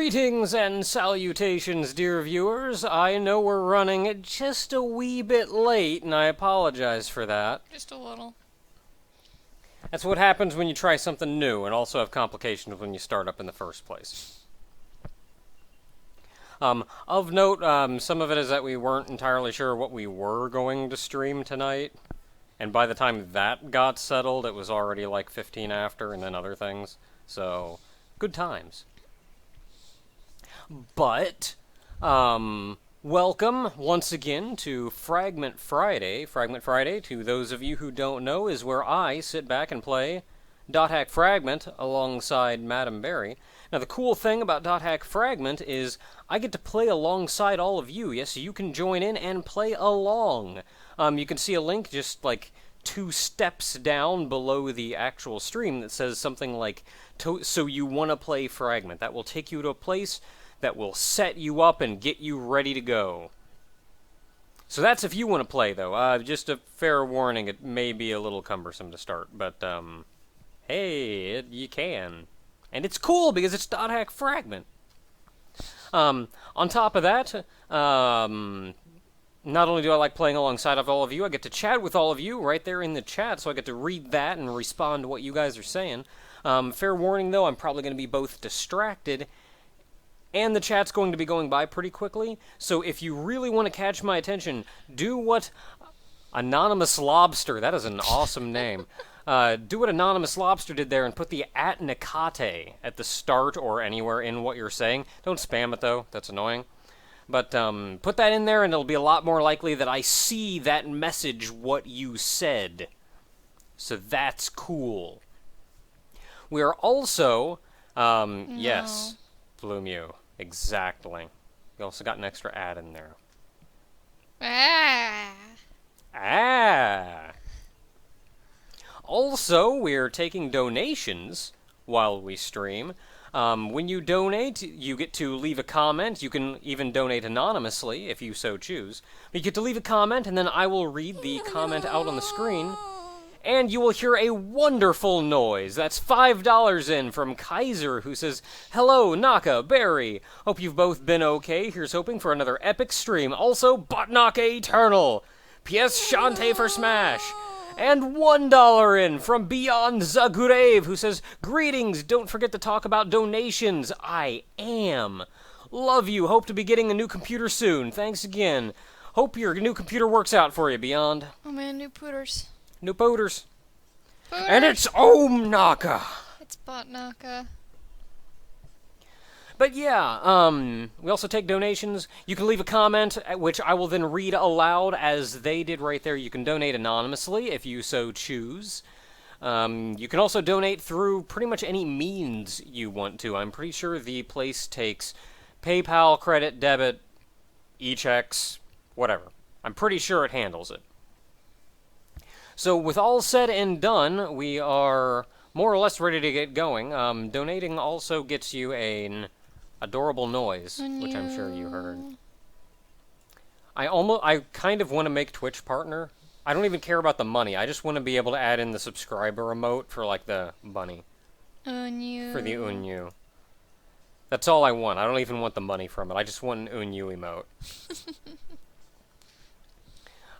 Greetings and salutations, dear viewers. I know we're running just a wee bit late, and I apologize for that. Just a little. That's what happens when you try something new, and also have complications when you start up in the first place. Of note, some of it is that we weren't entirely sure what we were going to stream tonight. And by the time that got settled, it was already like 15 after, and then other things. So, good times. But, welcome once again to Frägment Friday. Frägment Friday, to those of you who don't know, is where I sit back and play Dot Hack Frägment alongside Madam Berry. Now, the cool thing about Dot Hack Frägment is I get to play alongside all of you. Yes, you can join in and play along. You can see a link just like 2 steps down below the actual stream that says something like, so you want to play Frägment. That will take you to a place that will set you up and get you ready to go. So that's if you want to play, though. Just a fair warning, it may be a little cumbersome to start, but, hey, you can. And it's cool because it's Dot Hack Frägment. On top of that, not only do I like playing alongside of all of you, I get to chat with all of you right there in the chat, so I get to read that and respond to what you guys are saying. Fair warning, though, I'm probably going to be both distracted, and the chat's going to be going by pretty quickly, so if you really want to catch my attention, do what Anonymous Lobster, that is an awesome name, do what Anonymous Lobster did there and put the @Nakate at the start or anywhere in what you're saying. Don't spam it, though. That's annoying. But put that in there, and it'll be a lot more likely that I see that message what you said. So that's cool. We are also, No. yes, Bloomew, exactly. We also got an extra ad in there. Ah! Also, we're taking donations while we stream. When you donate, you get to leave a comment. You can even donate anonymously, if you so choose. But you get to leave a comment, and then I will read the comment out on the screen. And you will hear a wonderful noise. That's $5 in from Kaiser, who says, "Hello, Naka, Barry. Hope you've both been okay. Here's hoping for another epic stream. Also, Botnaka Eternal. P.S. Shantae for Smash." And $1 in from Beyond Zagurev, who says, "Greetings, don't forget to talk about donations. I am. Love you, hope to be getting a new computer soon. Thanks again. Hope your new computer works out for you, Beyond." Oh man, new pooters. New pooters. And it's Om Naka. It's Botnaka. But yeah, we also take donations. You can leave a comment, which I will then read aloud as they did right there. You can donate anonymously if you so choose. You can also donate through pretty much any means you want to. I'm pretty sure the place takes PayPal, credit, debit, e-checks, whatever. I'm pretty sure it handles it. So with all said and done, we are more or less ready to get going. Donating also gets you an adorable noise, which I'm sure you heard. I kind of want to make Twitch partner. I don't even care about the money. I just want to be able to add in the subscriber emote for like the bunny. Unyu. For the Unyu. That's all I want. I don't even want the money from it. I just want an Unyu emote.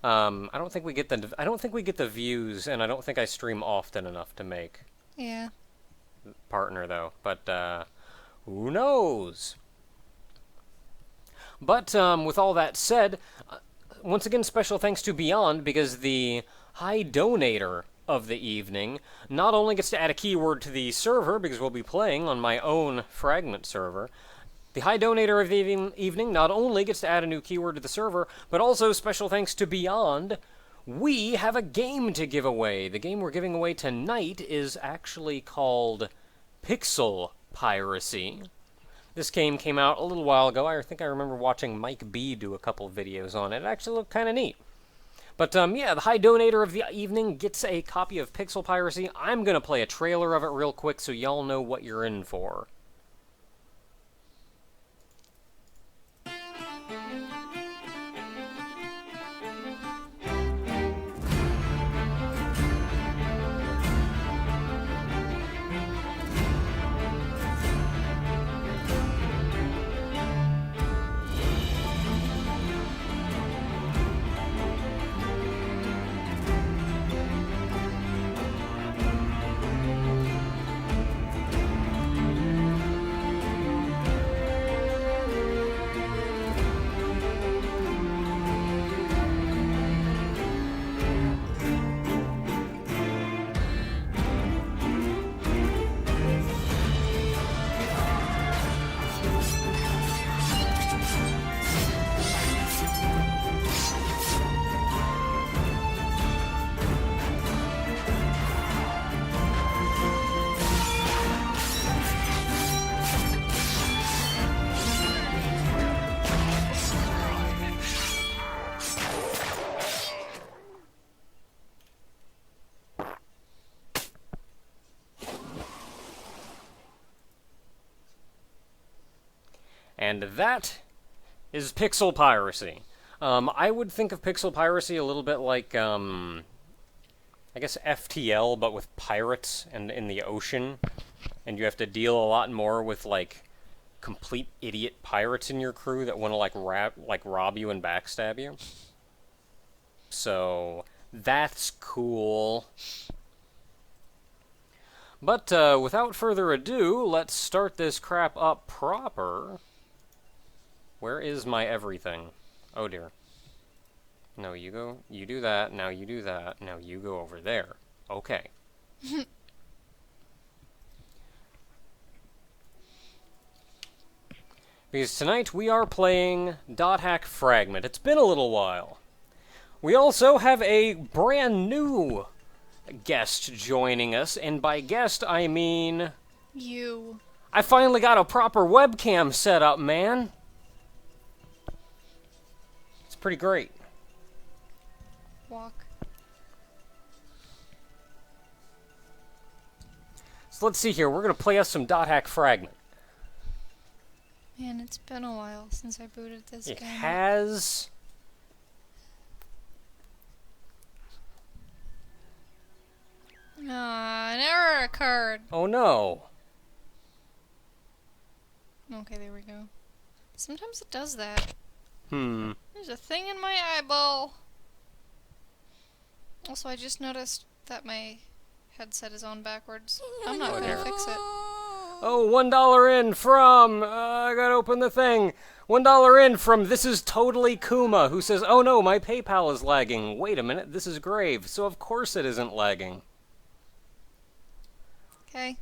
I don't think we get the views, and I don't think I stream often enough to make partner though. But who knows? But with all that said, once again, special thanks to Beyond, because the high donator of the evening not only gets to add a keyword to the server, because we'll be playing on my own Frägment server. The high donator of the evening not only gets to add a new keyword to the server, but also special thanks to Beyond, we have a game to give away. The game we're giving away tonight is actually called Piracy. This game came out a little while ago. I think I remember watching Mike B do a couple videos on it. It actually looked kind of neat. But yeah, the high donator of the evening gets a copy of Piracy. I'm going to play a trailer of it real quick so y'all know what you're in for. And that is Pixel Piracy. I would think of Pixel Piracy a little bit like, I guess FTL, but with pirates and in the ocean. And you have to deal a lot more with, like, complete idiot pirates in your crew that want to, like, rob you and backstab you. So, that's cool. But, without further ado, let's start this crap up proper. Where is my everything? Oh dear. No, you go, you do that, now you do that, now you go over there. Okay. Because tonight we are playing Frägment. It's been a little while. We also have a brand new guest joining us, and by guest I mean... You. I finally got a proper webcam set up, man. It's pretty great. Walk. So let's see here, we're going to play us some Frägment. Man, it's been a while since I booted this game. It has... Ah, an error occurred. Oh no. Okay, there we go. Sometimes it does that. There's a thing in my eyeball. Also, I just noticed that my headset is on backwards. I'm not gonna fix it. Oh, $1 in from... I gotta open the thing. $1 in from This Is Totally Kuma, who says, oh no, my PayPal is lagging. Wait a minute, this is grave, so of course it isn't lagging. Okay.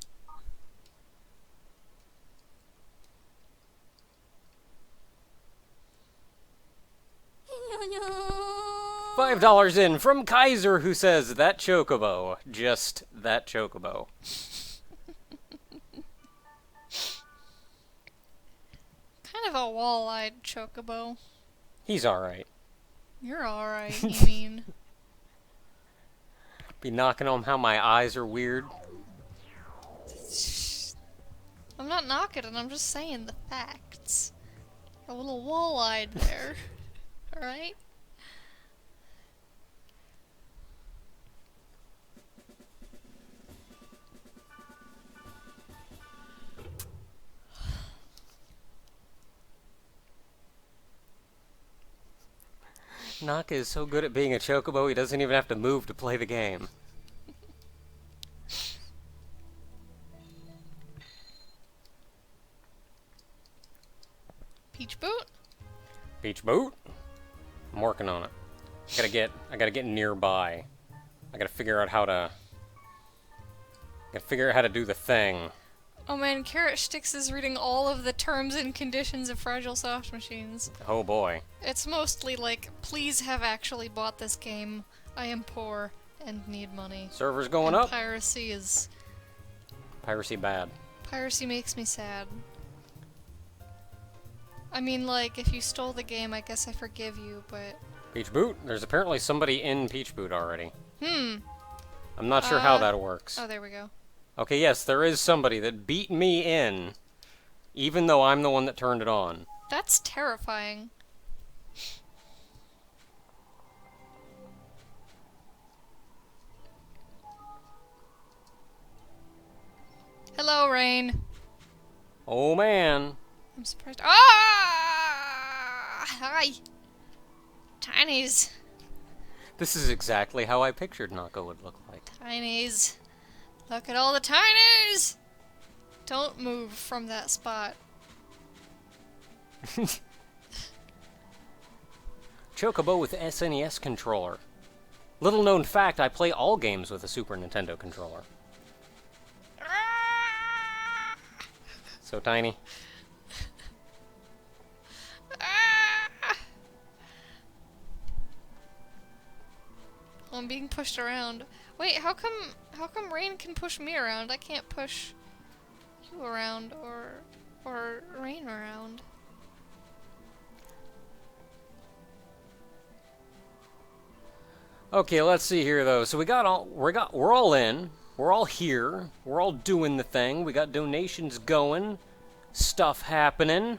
$5 in from Kaiser, who says, that chocobo. Just that chocobo. Kind of a wall-eyed chocobo. He's alright. You're alright, you mean. Be knocking on how my eyes are weird. I'm not knocking it, I'm just saying the facts. A little wall-eyed there. Alright? Naka is so good at being a chocobo, he doesn't even have to move to play the game. Peach boot? Peach boot? I'm working on it. I gotta get nearby. I gotta figure out how to do the thing. Oh man, Carrot Sticks is reading all of the terms and conditions of Fragile Soft Machines. Oh boy. It's mostly like, please have actually bought this game. I am poor and need money. Server's going and up. Piracy is... Piracy bad. Piracy makes me sad. I mean, like, if you stole the game, I guess I forgive you, but... Peach boot? There's apparently somebody in Peach boot already. I'm not sure how that works. Oh, there we go. Okay, yes, there is somebody that beat me in, even though I'm the one that turned it on. That's terrifying. Hello, Rain. Oh, man. I'm surprised. Ah! Hi. Tinies. This is exactly how I pictured Nako would look like. Tinies. Look at all the tinies! Don't move from that spot. Chocobo with SNES controller. Little known fact, I play all games with a Super Nintendo controller. So tiny. I'm being pushed around. Wait, how come Rain can push me around? I can't push you around or Rain around. Okay, let's see here though. So we're all in. We're all here. We're all doing the thing. We got donations going. Stuff happening.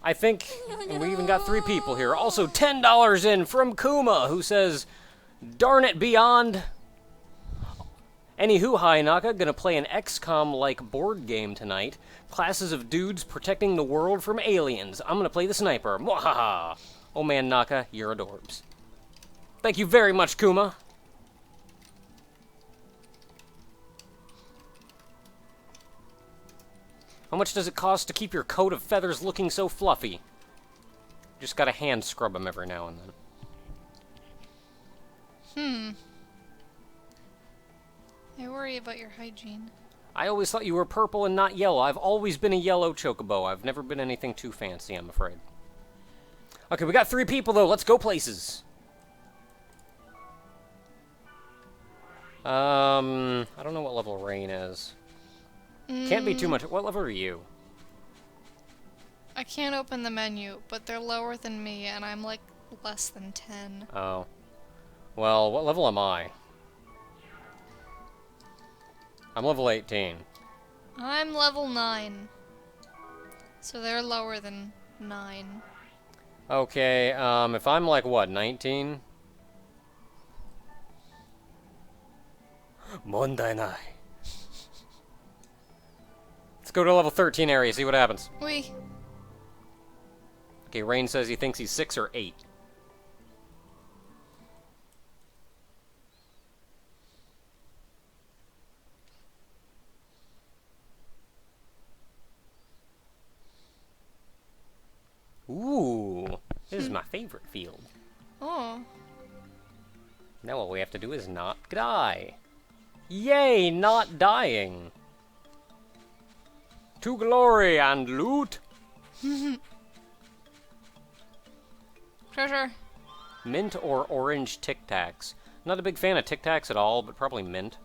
I think, and we even got 3 people here. Also, $10 in from Kuma, who says, "Darn it, Beyond." Anywho, hi Naka, gonna play an XCOM-like board game tonight. Classes of dudes protecting the world from aliens. I'm gonna play the sniper. Mwahaha! Oh man, Naka, you're adorbs. Thank you very much, Kuma. How much does it cost to keep your coat of feathers looking so fluffy? Just gotta hand scrub them every now and then. I worry about your hygiene. I always thought you were purple and not yellow. I've always been a yellow chocobo. I've never been anything too fancy, I'm afraid. Okay, we got 3 people, though. Let's go places. I don't know what level Rain is. Can't be too much. What level are you? I can't open the menu, but they're lower than me, and I'm like less than 10. Oh. Well, what level am I? I'm level 18. I'm level 9. So they're lower than 9. Okay, if I'm like, what, 19? Mondai nai. Let's go to level 13 area, see what happens. Oui. Okay, Rain says he thinks he's 6 or 8. Ooh, this is my favorite field. Oh. Now all we have to do is not die. Yay, not dying. To glory and loot. Treasure. Mint or orange Tic Tacs? Not a big fan of Tic Tacs at all, but probably mint.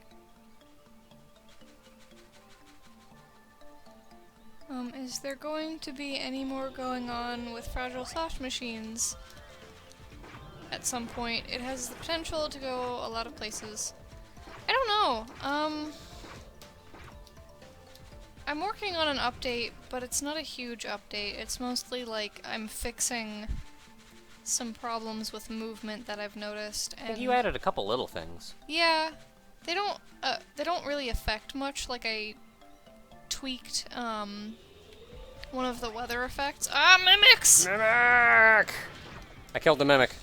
Is there going to be any more going on with Fragile Soft Machines? At some point. It has the potential to go a lot of places. I don't know. I'm working on an update, but it's not a huge update. It's mostly like I'm fixing some problems with movement that I've noticed. And I think you added a couple little things. yeah, they don't really affect much. Like I tweaked one of the weather effects. Ah, mimics! Mimic! I killed the mimic.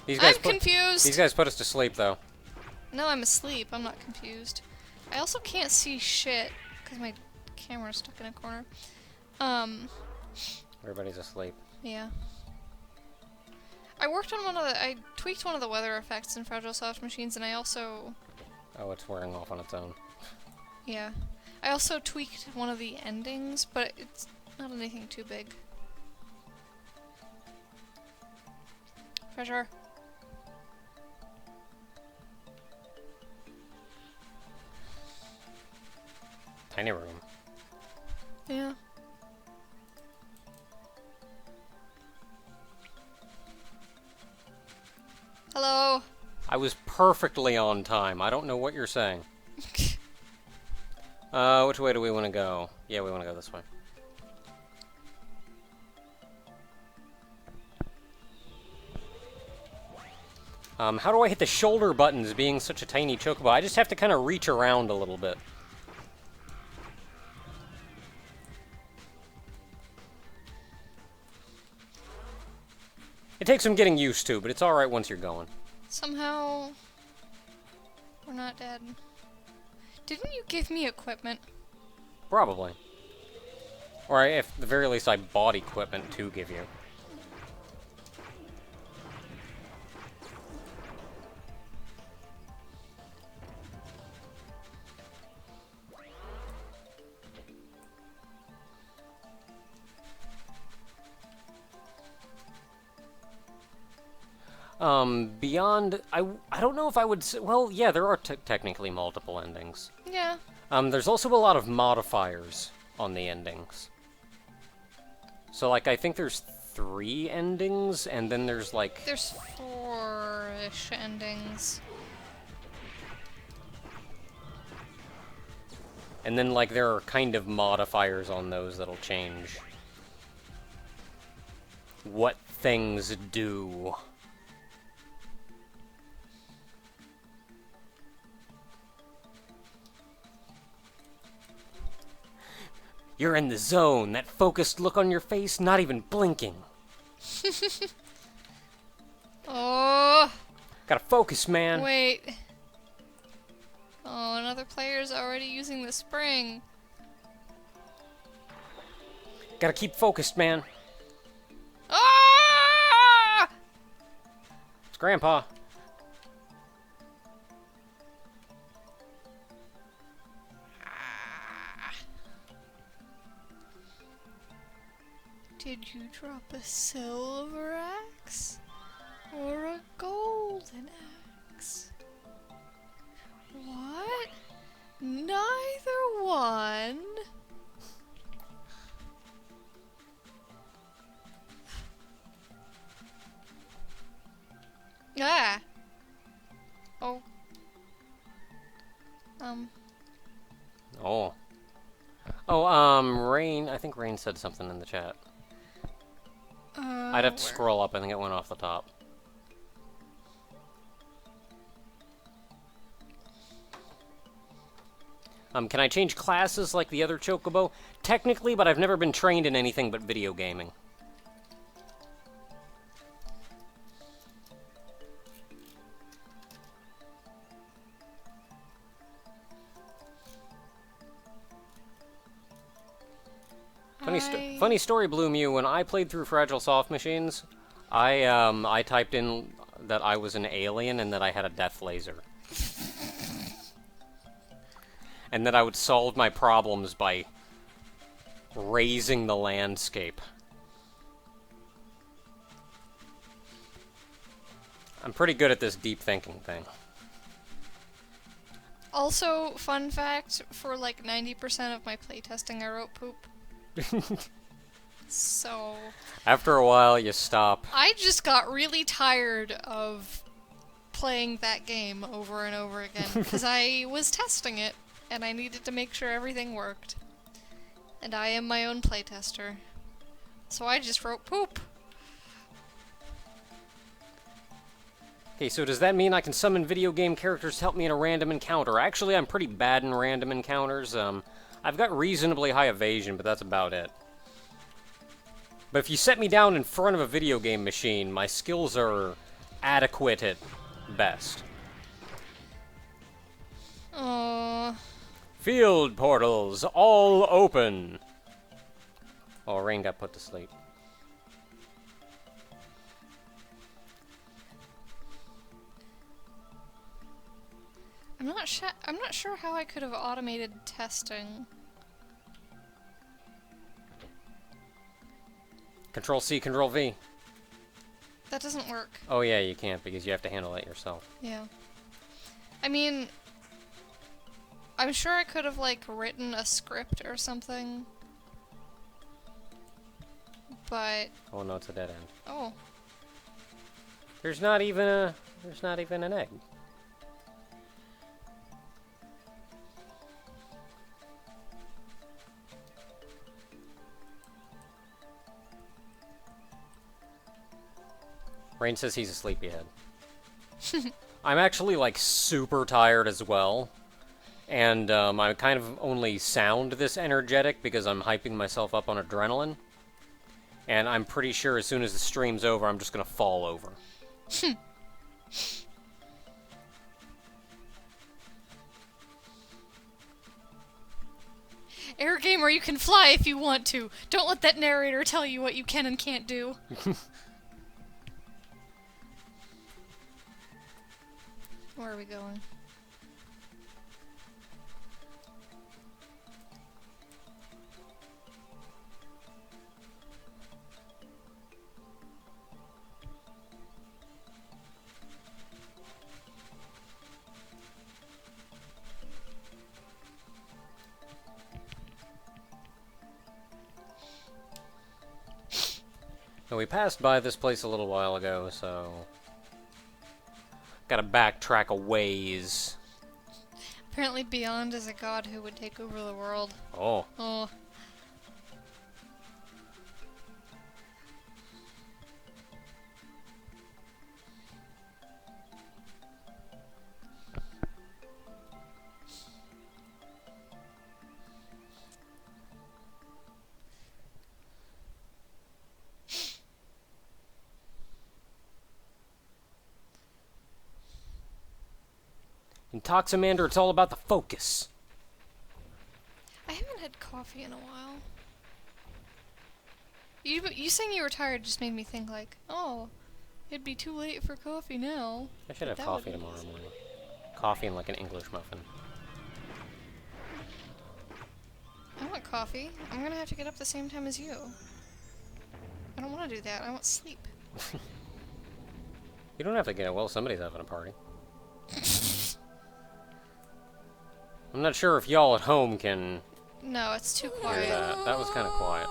I'm confused. These guys put us to sleep, though. No, I'm asleep. I'm not confused. I also can't see shit because my camera's stuck in a corner. Everybody's asleep. Yeah. I tweaked one of the weather effects in Fragile Soft Machines, and I also... Oh, it's wearing off on its own. Yeah. I also tweaked one of the endings, but it's not anything too big. Treasure. Tiny room. Yeah. Hello. I was perfectly on time. I don't know what you're saying. Which way do we want to go? Yeah, we want to go this way. How do I hit the shoulder buttons being such a tiny chocobo? I just have to kind of reach around a little bit. It takes some getting used to, but it's alright once you're going. Somehow... we're not dead. Didn't you give me equipment? Probably. Or at the very least, I bought equipment to give you. Beyond, I don't know if I would say, well, yeah, there are technically multiple endings. Yeah. There's also a lot of modifiers on the endings. So, like, I think there's 3 endings, and then there's, like... There's 4-ish endings. And then, like, there are kind of modifiers on those that'll change. what things do. You're in the zone. That focused look on your face, not even blinking. Oh! Gotta focus, man. Wait. Oh, another player's already using the spring. Gotta keep focused, man. Ah! It's Grandpa. Did you drop a silver axe or a golden axe? What? Neither one? Ah. Oh. Oh. Rain. I think Rain said something in the chat. I'd have to Where? scroll up. I think it went off the top. Can I change classes like the other Chocobo? Technically, but I've never been trained in anything but video gaming. Funny story, Blue Mew. When I played through Fragile Soft Machines, I typed in that I was an alien and that I had a death laser. And that I would solve my problems by raising the landscape. I'm pretty good at this deep thinking thing. Also, fun fact, for like 90% of my playtesting I wrote poop. So... After a while, you stop. I just got really tired of playing that game over and over again, because I was testing it, and I needed to make sure everything worked. And I am my own playtester. So I just wrote poop. Okay, so does that mean I can summon video game characters to help me in a random encounter? Actually, I'm pretty bad in random encounters. I've got reasonably high evasion, but that's about it. But if you set me down in front of a video game machine, my skills are adequate at best. Field portals, all open. Oh, Rain got put to sleep. I'm not sure how I could have automated testing. Control C, Control V. That doesn't work. Oh yeah, you can't because you have to handle it yourself. Yeah. I mean, I'm sure I could have, like, written a script or something. But... Oh no, it's a dead end. Oh. There's not even an egg. Rain says he's a sleepyhead. I'm actually, like, super tired as well. And, I kind of only sound this energetic because I'm hyping myself up on adrenaline. And I'm pretty sure as soon as the stream's over, I'm just gonna fall over. Air Gamer, you can fly if you want to. Don't let that narrator tell you what you can and can't do. Where are we going? Now, we passed by this place a little while ago, so... Gotta backtrack a ways. Apparently Beyond is a god who would take over the world. Oh. Oh. Toxamander, it's all about the focus. I haven't had coffee in a while. You saying you were tired just made me think like, oh, it'd be too late for coffee now. I should have coffee tomorrow morning. Coffee and like an English muffin. I want coffee. I'm gonna have to get up the same time as you. I don't want to do that. I want sleep. You don't have to get it. Well, somebody's having a party. I'm not sure if y'all at home can No, it's too hear quiet. that. That was kind of quiet.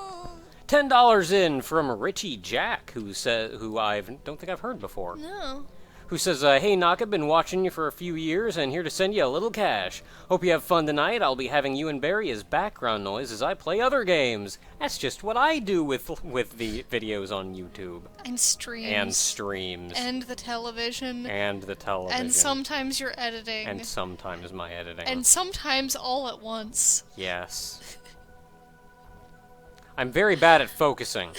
$10 in from Richie Jack, who I don't think I've heard before. No. Who says, hey, Knock, I've been watching you for a few years and here to send you a little cash. Hope you have fun tonight. I'll be having you and Barry as background noise as I play other games. That's just what I do with the videos on YouTube. And streams. And streams. And the television. And the television. And sometimes you're editing. And sometimes my editing. And sometimes all at once. Yes. I'm very bad at focusing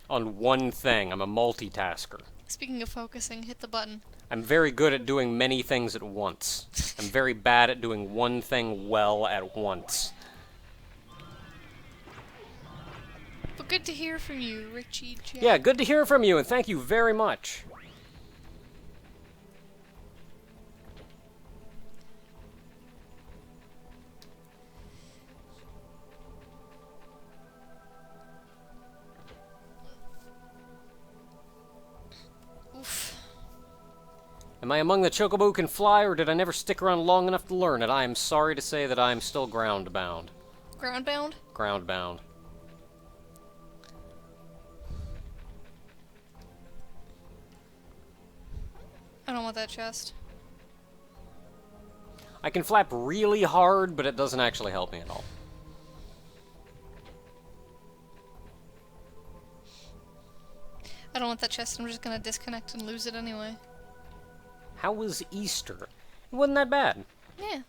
on one thing. I'm a multitasker. Speaking of focusing, hit the button. I'm very good at doing many things at once. I'm very bad at doing one thing well at once. But good to hear from you, Richie Jack. Yeah, good to hear from you, and thank you very much. Oof. Am I among the chocobo who can fly, or did I never stick around long enough to learn it? I am sorry to say that I am still ground-bound. Groundbound? Ground-bound. I don't want that chest. I can flap really hard, but it doesn't actually help me at all. I don't want that chest. I'm just gonna disconnect and lose it anyway. How was Easter? It wasn't that bad. Yeah.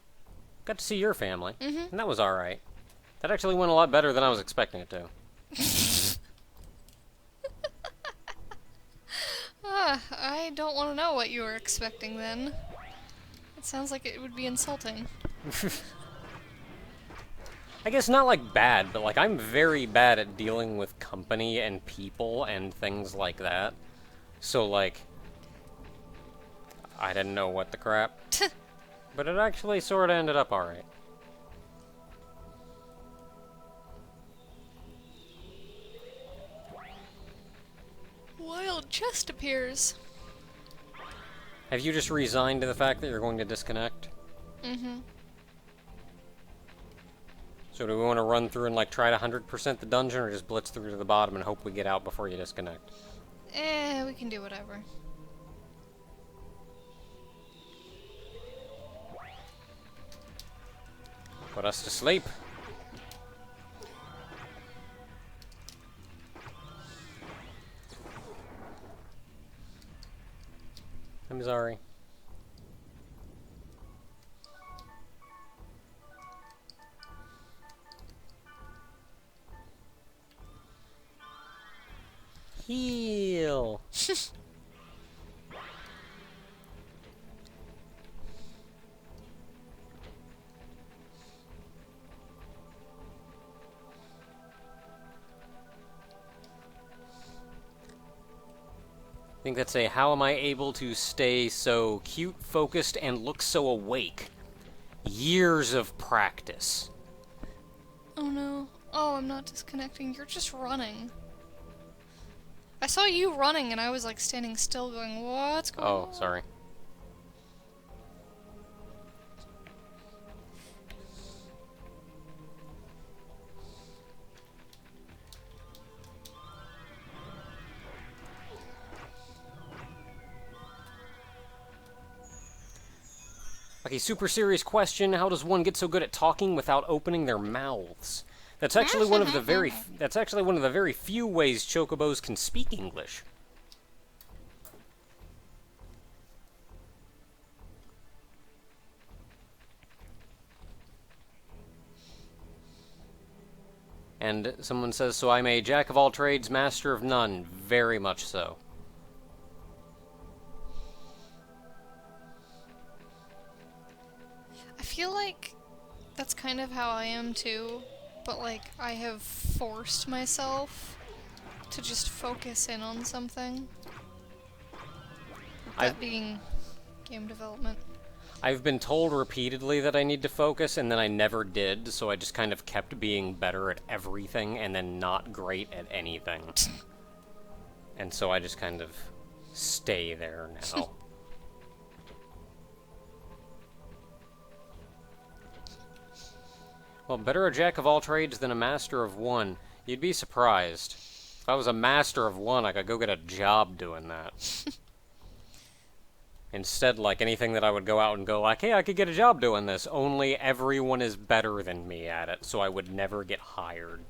Got to see your family, Mm-hmm. and that was alright. That actually went a lot better than I was expecting it to. I don't want to know what you were expecting then. It sounds like it would be insulting. I guess not like bad, but like I'm very bad at dealing with company and people and things like that. So like, I didn't know what the crap. But it actually sort of ended up alright. Wild chest appears. Have you just resigned to the fact that you're going to disconnect? Mm-hmm. So do we want to run through and like try to 100% the dungeon, or just blitz through to the bottom and hope we get out before you disconnect? We can do whatever. Put us to sleep. I'm sorry. Heal. I think that's a how am I able to stay so cute, focused, and look so awake? Years of practice. Oh no. Oh, I'm not disconnecting. You're just running. I saw you running and I was like standing still going, what's going on? Oh, sorry. Okay, super serious question. How does one get so good at talking without opening their mouths? That's actually one of the very few ways chocobos can speak English. And someone says, so I'm a jack of all trades, master of none. Very much so. That's kind of how I am too, but like I have forced myself to just focus in on something. That being game development. I've been told repeatedly that I need to focus, and then I never did, so I just kind of kept being better at everything and then not great at anything. And so I just kind of stay there now. Well, better a jack of all trades than a master of one. You'd be surprised. If I was a master of one, I could go get a job doing that. Instead, like, anything that I would go out and go like, hey, I could get a job doing this, only everyone is better than me at it, so I would never get hired.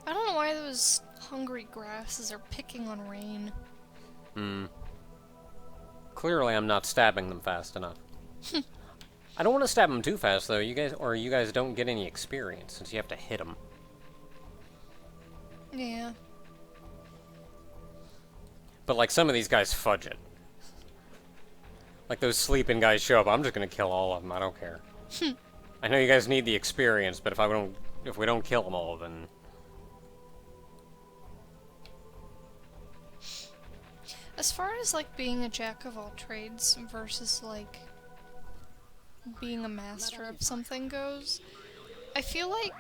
I don't know why those hungry grasses are picking on Rain. Clearly, I'm not stabbing them fast enough. I don't want to stab them too fast, though. You guys don't get any experience, since you have to hit them. Yeah. But, like, some of these guys fudge it. Like, those sleeping guys show up, I'm just gonna kill all of them, I don't care. I know you guys need the experience, but if we don't kill them all, then... As far as, like, being a jack of all trades versus, like, being a master of something goes, I feel like,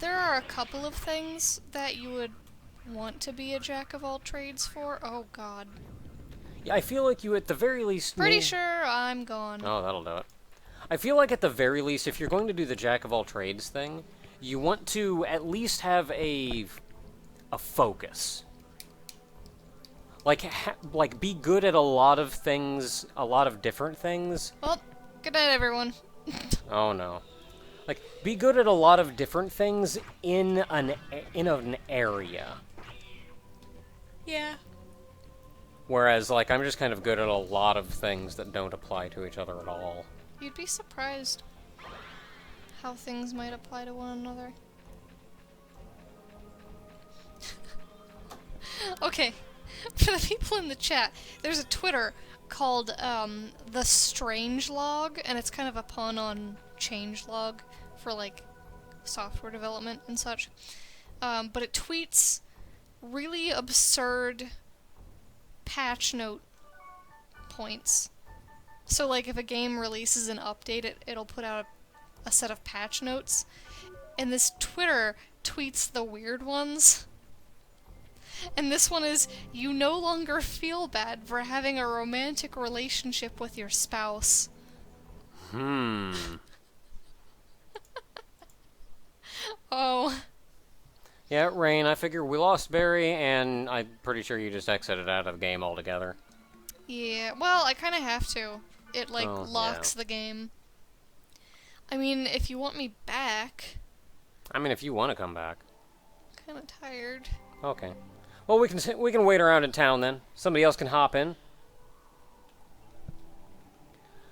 there are a couple of things that you would want to be a jack of all trades for. Oh, God. Yeah, I feel like you at the very least... Pretty sure I'm gone. Oh, that'll do it. I feel like at the very least, if you're going to do the jack of all trades thing, you want to at least have a focus. Like, be good at a lot of things, a lot of different things. Well, good night, everyone. Oh, no. Like, be good at a lot of different things in an area. Yeah. Whereas, like, I'm just kind of good at a lot of things that don't apply to each other at all. You'd be surprised how things might apply to one another. Okay. For the people in the chat, there's a Twitter called the Strangelog, and it's kind of a pun on changelog for like software development and such. But it tweets really absurd patch note points. So like if a game releases an update, it'll put out a set of patch notes, and this Twitter tweets the weird ones. And this one is, you no longer feel bad for having a romantic relationship with your spouse. Oh. Yeah, Rain, I figure we lost Barry, and I'm pretty sure you just exited out of the game altogether. Yeah, well, I kind of have to. It, like, locks the game. I mean, if you want me back... I mean, if you want to come back. I'm kind of tired. Okay. Well, we can wait around in town then. Somebody else can hop in.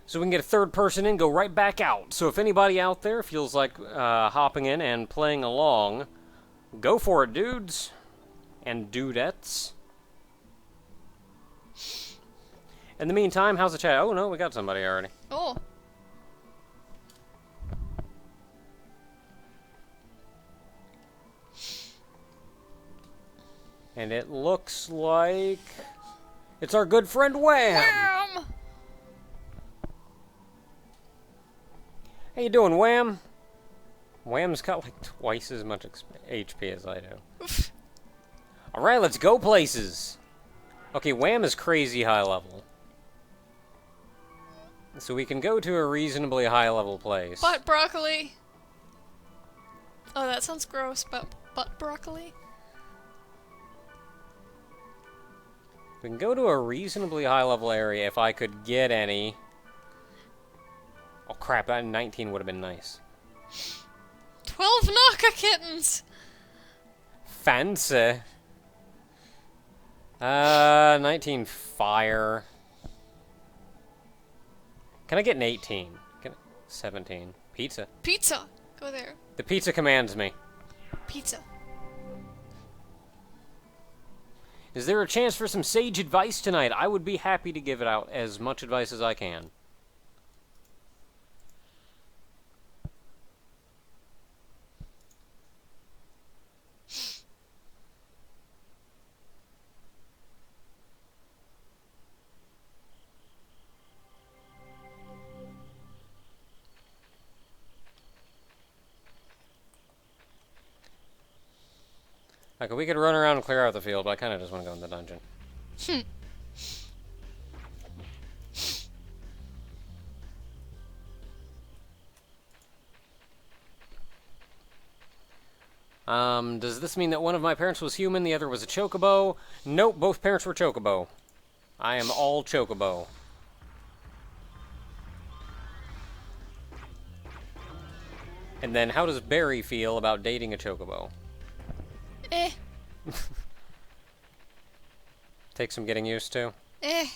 So we can get a third person in, go right back out. So if anybody out there feels like hopping in and playing along, go for it, dudes. And dudettes. In the meantime, how's the chat? Oh, no, we got somebody already. Oh. And it looks like... it's our good friend Wham! Wham! How you doing, Wham? Wham's got like twice as much HP as I do. Alright, let's go places! Okay, Wham is crazy high level. So we can go to a reasonably high level place. Butt broccoli! Oh, that sounds gross, but butt broccoli? We can go to a reasonably high level area if I could get any. Oh crap, that 19 would have been nice. 12 Naka kittens! Fancy. 19 fire. Can I get an 18? 17. Pizza. Pizza! Go there. The pizza commands me. Pizza. Is there a chance for some sage advice tonight? I would be happy to give it out as much advice as I can. Okay, we could run around and clear out the field, but I kind of just want to go in the dungeon. Does this mean that one of my parents was human, the other was a chocobo? Nope, both parents were chocobo. I am all chocobo. And then, how does Barry feel about dating a chocobo? Eh. Takes some getting used to. Eh.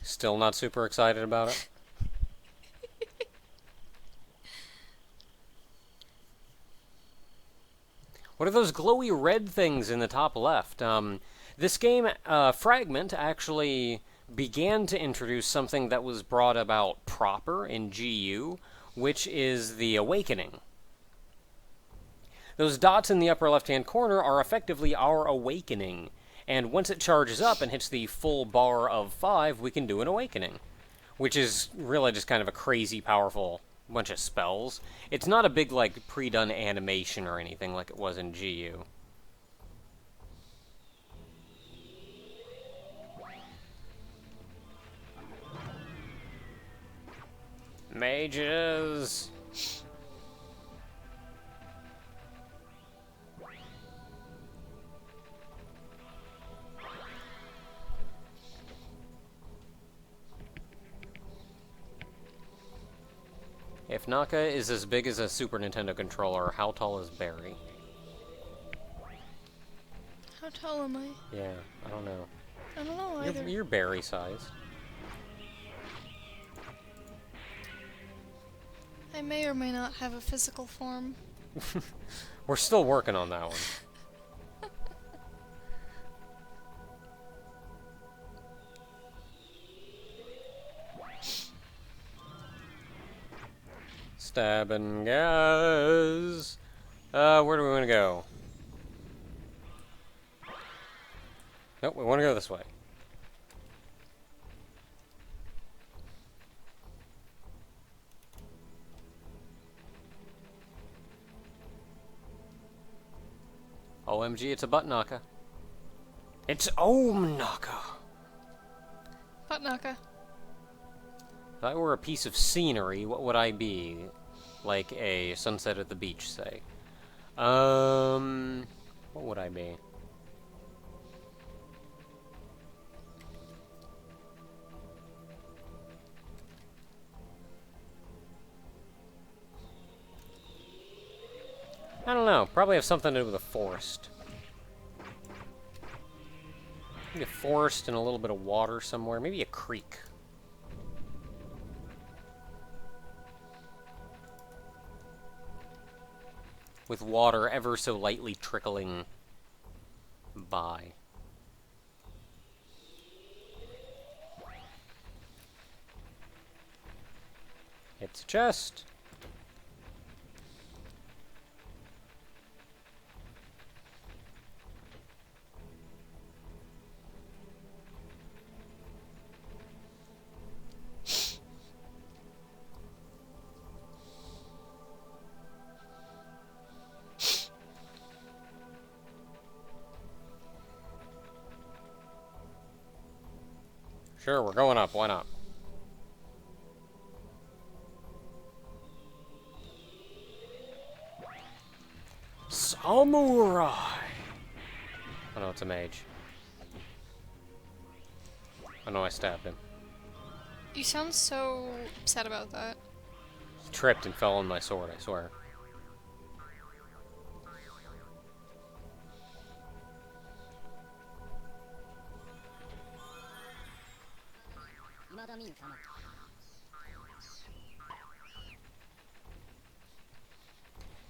Still not super excited about it. What are those glowy red things in the top left? This game, Frägment, actually began to introduce something that was brought about proper in GU, which is the awakening. Those dots in the upper left-hand corner are effectively our awakening, and once it charges up and hits the full bar of 5, we can do an awakening, which is really just kind of a crazy powerful bunch of spells. It's not a big, like, pre-done animation or anything like it was in GU. Mages! If Naka is as big as a Super Nintendo controller, how tall is Barry? How tall am I? Yeah, I don't know. I don't know either. You're Barry-sized. I may or may not have a physical form. We're still working on that one. Stabbing guys. Where do we want to go? Nope, we want to go this way. OMG, it's a butt Naka. It's Om Naka. Butt Naka. If I were a piece of scenery, what would I be? Like a sunset at the beach, say. What would I be? I don't know. Probably have something to do with a forest. Maybe a forest and a little bit of water somewhere. Maybe a creek. With water ever so lightly trickling by. It's a chest. Sure, we're going up. Why not? Samurai! Oh no, it's a mage. Oh no, I stabbed him. You sound so upset about that. He tripped and fell on my sword, I swear.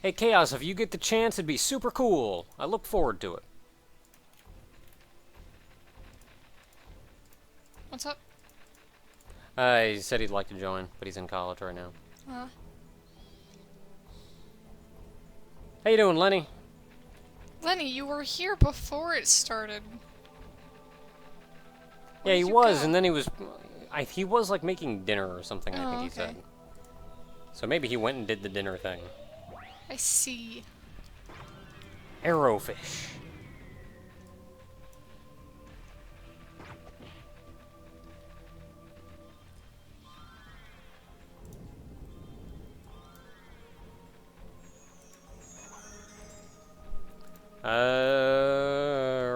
Hey, Chaos, if you get the chance, it'd be super cool. I look forward to it. What's up? He said he'd like to join, but he's in college right now. How you doing, Lenny? Lenny, you were here before it started. Yeah, he Where'd you was, go? and then he was... he was, like, making dinner or something, I think he okay. said. So maybe he went and did the dinner thing. I see. Arrowfish.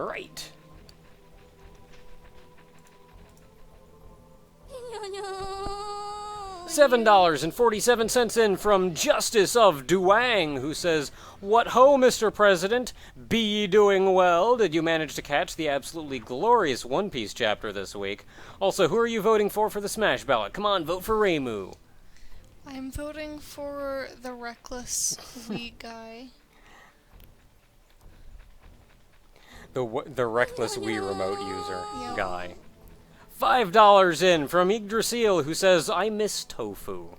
Right. $7.47 in from Justice of Duang, who says, "What ho, Mr. President? Be ye doing well? Did you manage to catch the absolutely glorious One Piece chapter this week? Also, who are you voting for the Smash ballot? Come on, vote for Reimu." I'm voting for the reckless Wii guy. The reckless Wii remote user Yep. guy. $5 in from Yggdrasil, who says, "I miss tofu."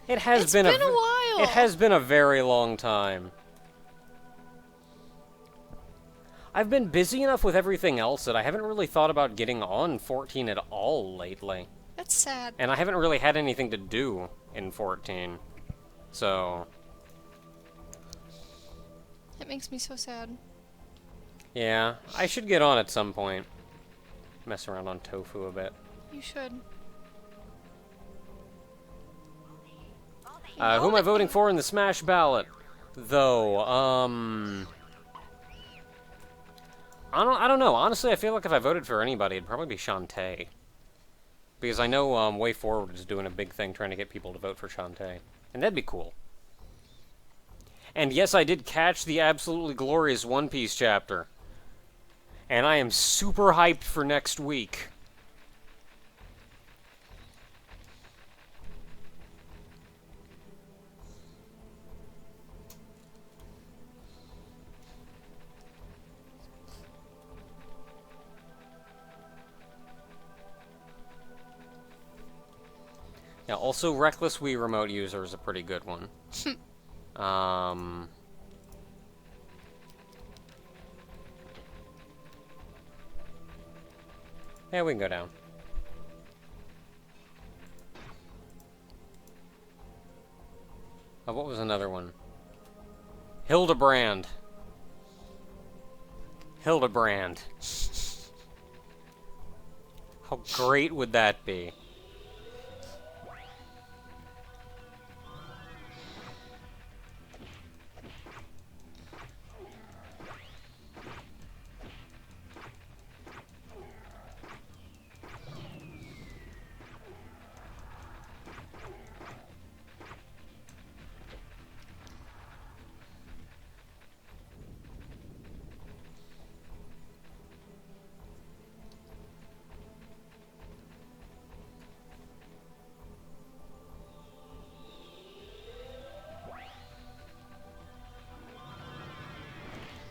It has It's been a while. It has been a very long time. I've been busy enough with everything else that I haven't really thought about getting on 14 at all lately. That's sad. And I haven't really had anything to do in 14. So, It makes me so sad. yeah, I should get on at some point. Mess around on tofu a bit. You should. Who am I voting for in the Smash ballot? Though, I don't know. Honestly, I feel like if I voted for anybody, it'd probably be Shantae. Because I know Way Forward is doing a big thing trying to get people to vote for Shantae. And that'd be cool. And yes, I did catch the absolutely glorious One Piece chapter. And I am super hyped for next week. Yeah, also Reckless Wii Remote User is a pretty good one. Yeah, we can go down. Oh, what was another one? Hildebrand. Hildebrand. How great would that be?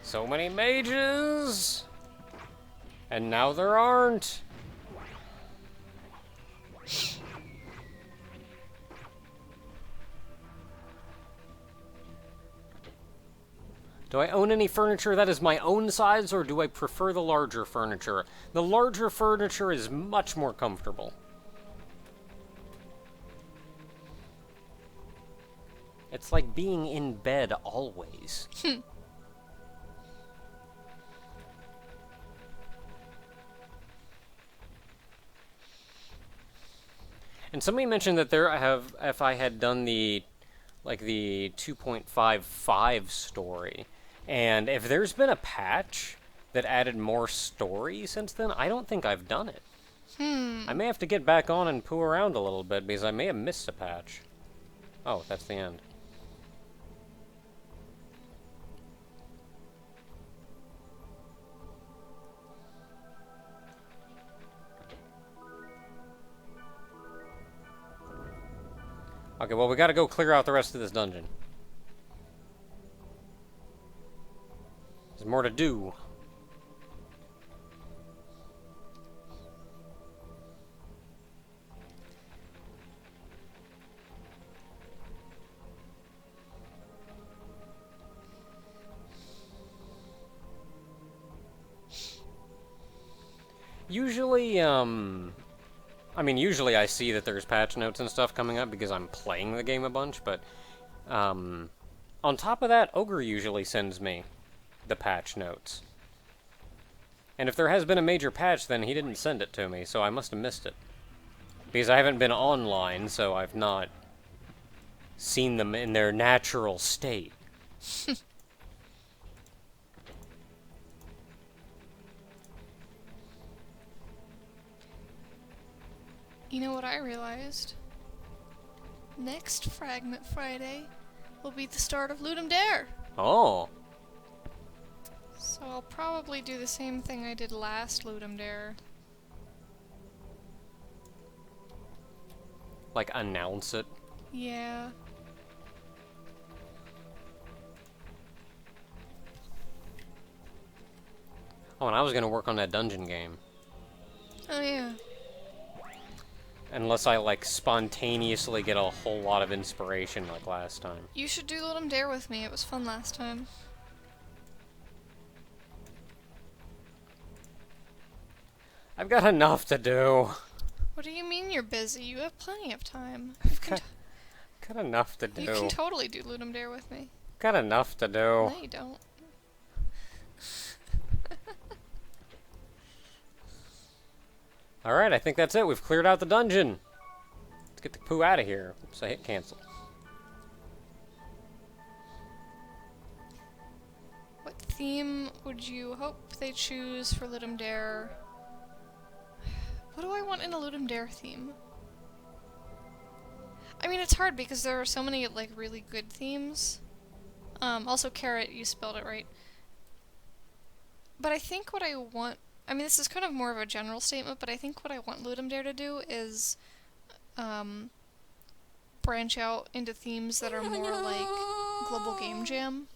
So many mages! And now there aren't! Do I own any furniture that is my own size, or do I prefer the larger furniture? The larger furniture is much more comfortable. It's like being in bed always. And somebody mentioned that if I had done the 2.55 story, and if there's been a patch that added more story since then, I don't think I've done it. I may have to get back on and poo around a little bit, because I may have missed a patch. Oh, that's the end. Okay, well, we gotta go clear out the rest of this dungeon. There's more to do. Usually, usually I see that there's patch notes and stuff coming up because I'm playing the game a bunch, but, on top of that, Ogre usually sends me the patch notes. And if there has been a major patch, then he didn't send it to me, so I must have missed it. Because I haven't been online, so I've not seen them in their natural state. You know what I realized? Next Frägment Friday will be the start of Ludum Dare. Oh. So I'll probably do the same thing I did last Ludum Dare. Like, announce it? Yeah. Oh, and I was gonna work on that dungeon game. Oh yeah. Unless I, like, spontaneously get a whole lot of inspiration like last time. You should do Ludum Dare with me. It was fun last time. I've got enough to do. What do you mean you're busy? You have plenty of time. Got enough to do. You can totally do Ludum Dare with me. Got enough to do. No, you don't. Alright, I think that's it. We've cleared out the dungeon. Let's get the poo out of here. Oops, I hit cancel. What theme would you hope they choose for Ludum Dare? What do I want in a Ludum Dare theme? I mean, it's hard because there are so many, like, really good themes. Also, Carrot, you spelled it right. But I think what I want... I mean, this is kind of more of a general statement, but I think what I want Ludum Dare to do is branch out into themes that are more like Global Game Jam.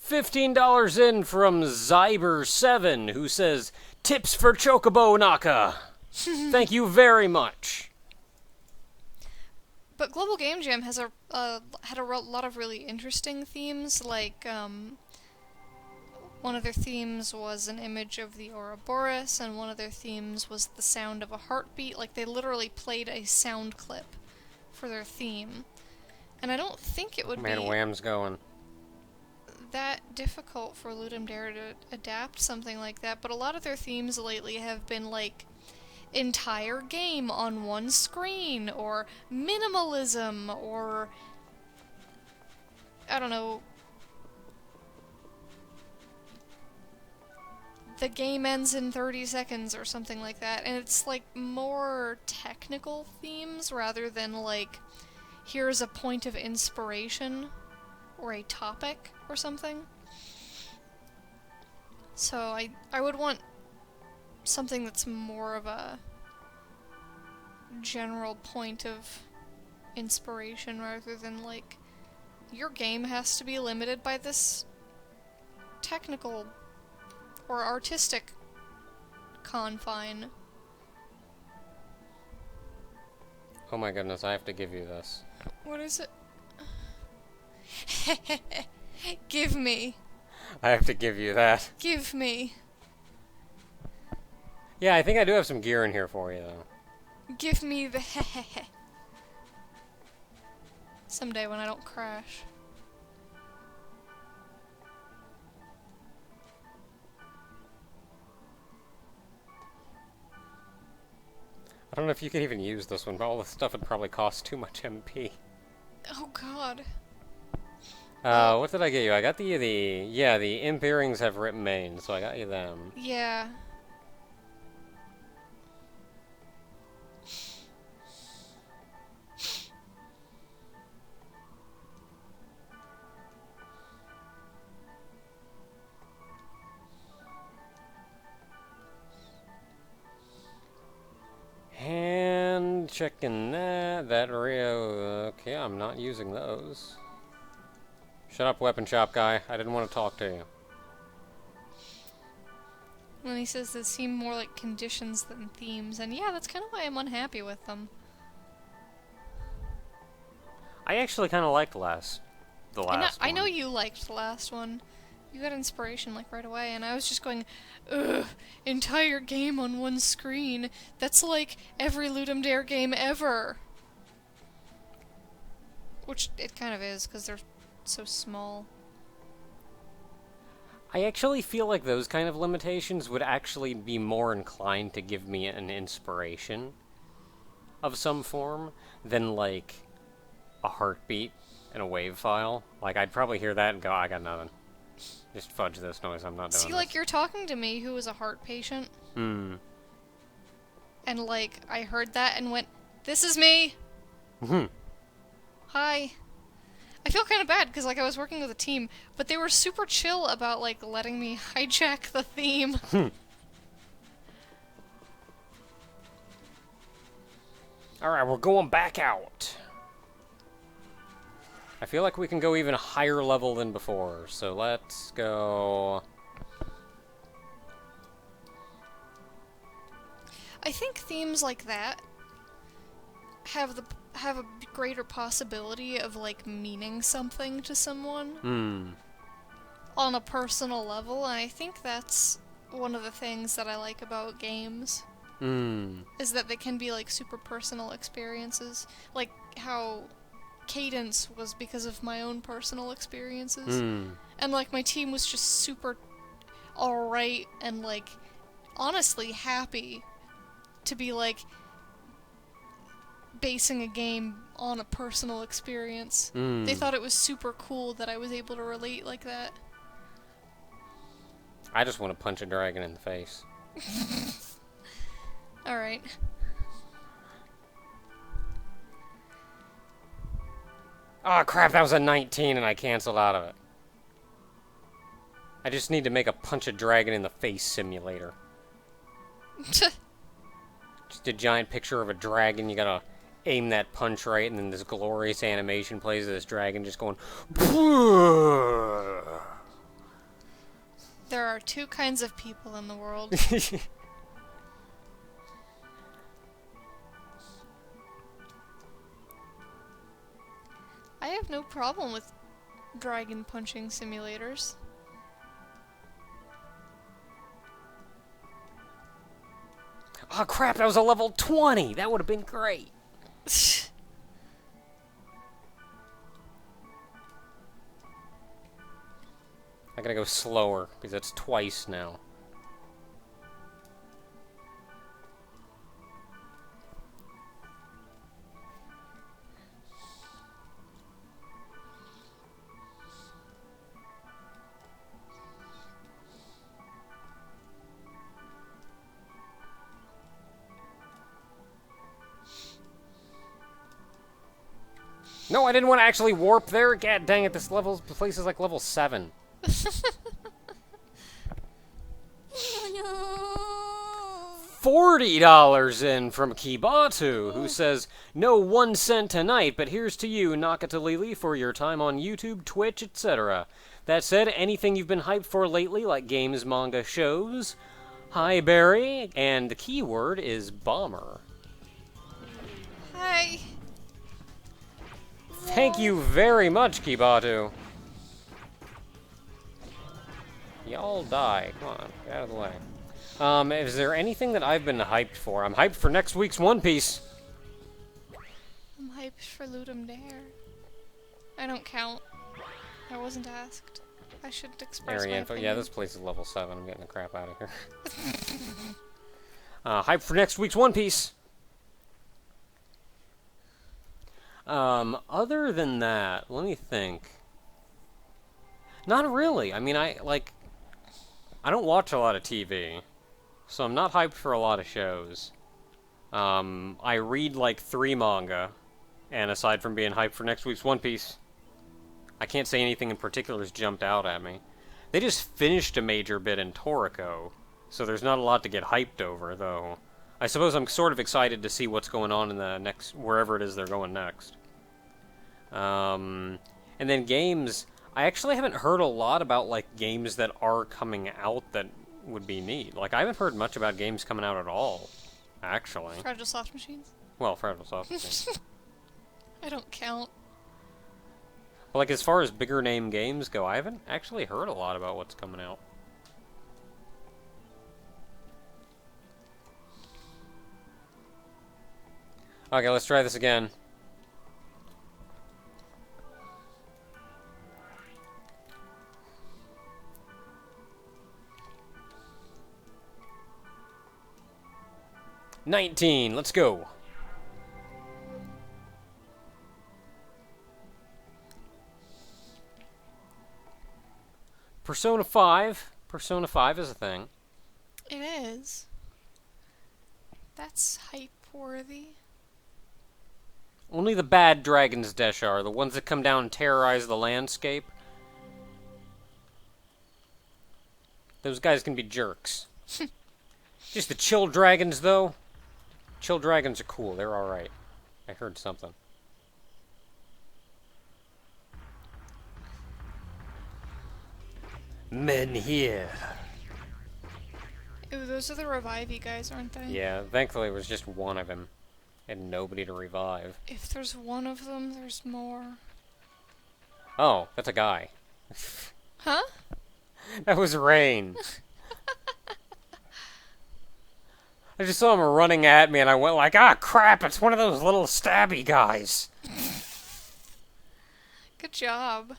$15 in from Zyber7, who says, "Tips for Chocobo Naka." Thank you very much. But Global Game Jam has had a lot of really interesting themes, like one of their themes was an image of the Ouroboros, and one of their themes was the sound of a heartbeat. Like, they literally played a sound clip for their theme. And I don't think it would Man, be Wham's going. that difficult for Ludum Dare to adapt something like that, but a lot of their themes lately have been, like, entire game on one screen, or minimalism, or I don't know, the game ends in 30 seconds or something like that, and it's like more technical themes rather than like, here's a point of inspiration or a topic or something. So I would want something that's more of a general point of inspiration rather than like, your game has to be limited by this technical or artistic confine. Oh my goodness, I have to give you this. What is it? Give me. I have to give you that. Give me. Yeah, I think I do have some gear in here for you, though. Give me the someday when I don't crash. I don't know if you could even use this one, but all this stuff would probably cost too much MP. Oh god. What did I get you? I got the imp earrings have ripped mane, so I got you them. Yeah. And checking that Rio. Okay, I'm not using those. Shut up, weapon shop guy. I didn't want to talk to you. And then he says they seem more like conditions than themes, and yeah, that's kind of why I'm unhappy with them. I actually kind of liked the last I know one. you liked the last one. You got inspiration like right away, and I was just going, ugh, entire game on one screen. That's like every Ludum Dare game ever. Which it kind of is, because they're so small. I actually feel like those kind of limitations would actually be more inclined to give me an inspiration of some form than, like, a heartbeat and a wave file. Like, I'd probably hear that and go, I got nothing. Just fudge this noise, I'm not doing See, this. like, you're talking to me, who is a heart patient, and, like, I heard that and went, this is me! Hi. I feel kind of bad, because, like, I was working with a team, but they were super chill about, like, letting me hijack the theme. Alright, we're going back out. I feel like we can go even higher level than before, so let's go... I think themes like that have a greater possibility of, like, meaning something to someone on a personal level, and I think that's one of the things that I like about games. Is that they can be, like, super personal experiences. Like how Cadence was because of my own personal experiences. And, like, my team was just super alright and, like, honestly happy to be, like, basing a game on a personal experience. They thought it was super cool that I was able to relate like that. I just want to punch a dragon in the face. Alright. Oh crap, that was a 19 and I canceled out of it. I just need to make a punch a dragon in the face simulator. Just a giant picture of a dragon, you gotta aim that punch right, and then this glorious animation plays of this dragon just going... There are two kinds of people in the world. I have no problem with dragon punching simulators. Oh crap, that was a level 20! That would have been great! I gotta go slower, because that's twice now. No, I didn't want to actually warp there. God dang it, this place is like level 7. $40 in from Kibatu, who says, no 1 cent tonight, but here's to you, Nakatalili, for your time on YouTube, Twitch, etc. That said, anything you've been hyped for lately, like games, manga, shows? Hi, Barry, and the keyword is bomber. Hi. Thank you very much, Kibatu. Y'all die. Come on, get out of the way. Is there anything that I've been hyped for? I'm hyped for next week's One Piece. I'm hyped for Ludum Dare. I don't count. I wasn't asked. I should express my opinion. Yeah, this place is level 7. I'm getting the crap out of here. Hyped for next week's One Piece. Other than that, let me think. Not really. I mean, I don't watch a lot of TV, so I'm not hyped for a lot of shows. I read like 3 manga, and aside from being hyped for next week's One Piece, I can't say anything in particular has jumped out at me. They just finished a major bit in Toriko, so there's not a lot to get hyped over, though. I suppose I'm sort of excited to see what's going on in the next, wherever it is they're going next. And then games, I actually haven't heard a lot about, like, games that are coming out that would be neat. Like, I haven't heard much about games coming out at all, actually. Fragile Soft Machines? Well, Fragile Soft Machines. I don't count. But, like, as far as bigger name games go, I haven't actually heard a lot about what's coming out. Okay, let's try this again. $19, let's go. Persona 5. Persona 5 is a thing. It is. That's hype-worthy. Only the bad dragons, Deshar, the ones that come down and terrorize the landscape. Those guys can be jerks. Just the chill dragons, though. Chill dragons are cool. They're alright. I heard something. Men here. Ooh, those are the revivey guys, aren't they? Yeah, thankfully it was just one of them. And nobody to revive. If there's one of them, there's more. Oh, that's a guy. Huh? That was Rain. I just saw him running at me and I went like, ah, crap, it's one of those little stabby guys. Good job.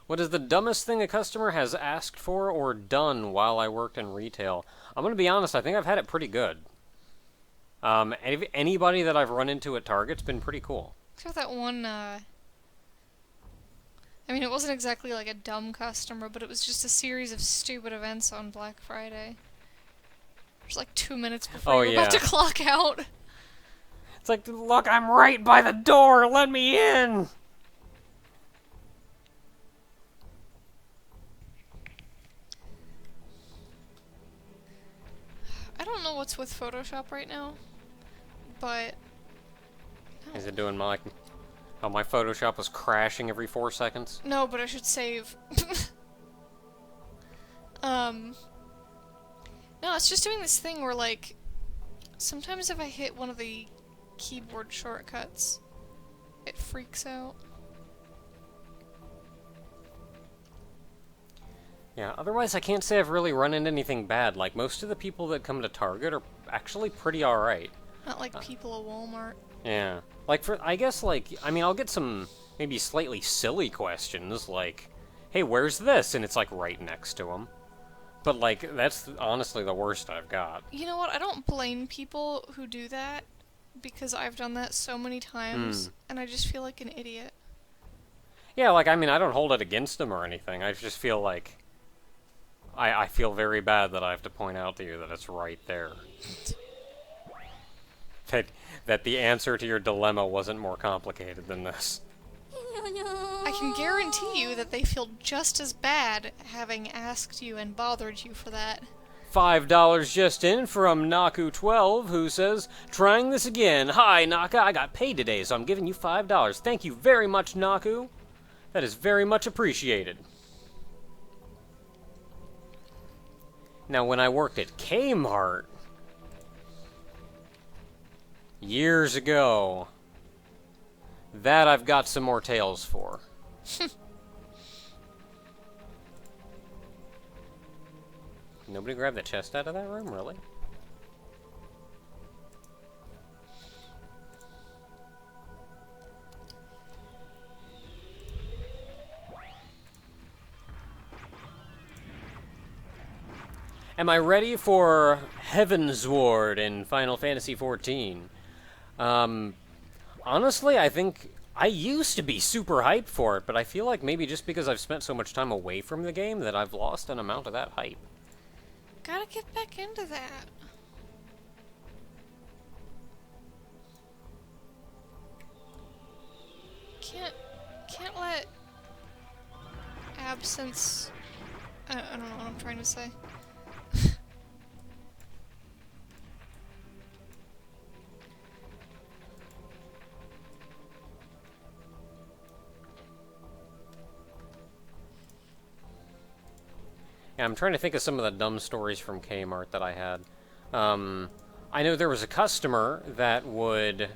What is the dumbest thing a customer has asked for or done while I worked in retail? I'm going to be honest, I think I've had it pretty good. Anybody that I've run into at Target's been pretty cool. Except that one, I mean, it wasn't exactly like a dumb customer, but it was just a series of stupid events on Black Friday. It was like 2 minutes before you were about to clock out. It's like, look, I'm right by the door, let me in! I don't know what's with Photoshop right now, but... Is it doing my... Oh, my Photoshop was crashing every 4 seconds? No, but I should save. No, it's just doing this thing where, like, sometimes if I hit one of the keyboard shortcuts, it freaks out. Yeah, otherwise I can't say I've really run into anything bad. Like, most of the people that come to Target are actually pretty alright. Not like people at Walmart. Yeah. Like, I guess, like, I mean, I'll get some maybe slightly silly questions, like, hey, where's this? And it's, like, right next to them. But, like, that's honestly the worst I've got. You know what? I don't blame people who do that, because I've done that so many times, and I just feel like an idiot. Yeah, like, I mean, I don't hold it against them or anything. I just feel like... I feel very bad that I have to point out to you that it's right there. That the answer to your dilemma wasn't more complicated than this. I can guarantee you that they feel just as bad having asked you and bothered you for that. $5 just in from Naku12, who says, trying this again. Hi, Naka, I got paid today, so I'm giving you $5. Thank you very much, Naku. That is very much appreciated. Now, when I worked at Kmart years ago, that I've got some more tales for. Nobody grabbed the chest out of that room, really? Am I ready for Heavensward in Final Fantasy XIV? Honestly, I think I used to be super hyped for it, but I feel like maybe just because I've spent so much time away from the game that I've lost an amount of that hype. Gotta get back into that. Can't let absence... I don't know what I'm trying to say. Yeah, I'm trying to think of some of the dumb stories from Kmart that I had. I know there was a customer that would,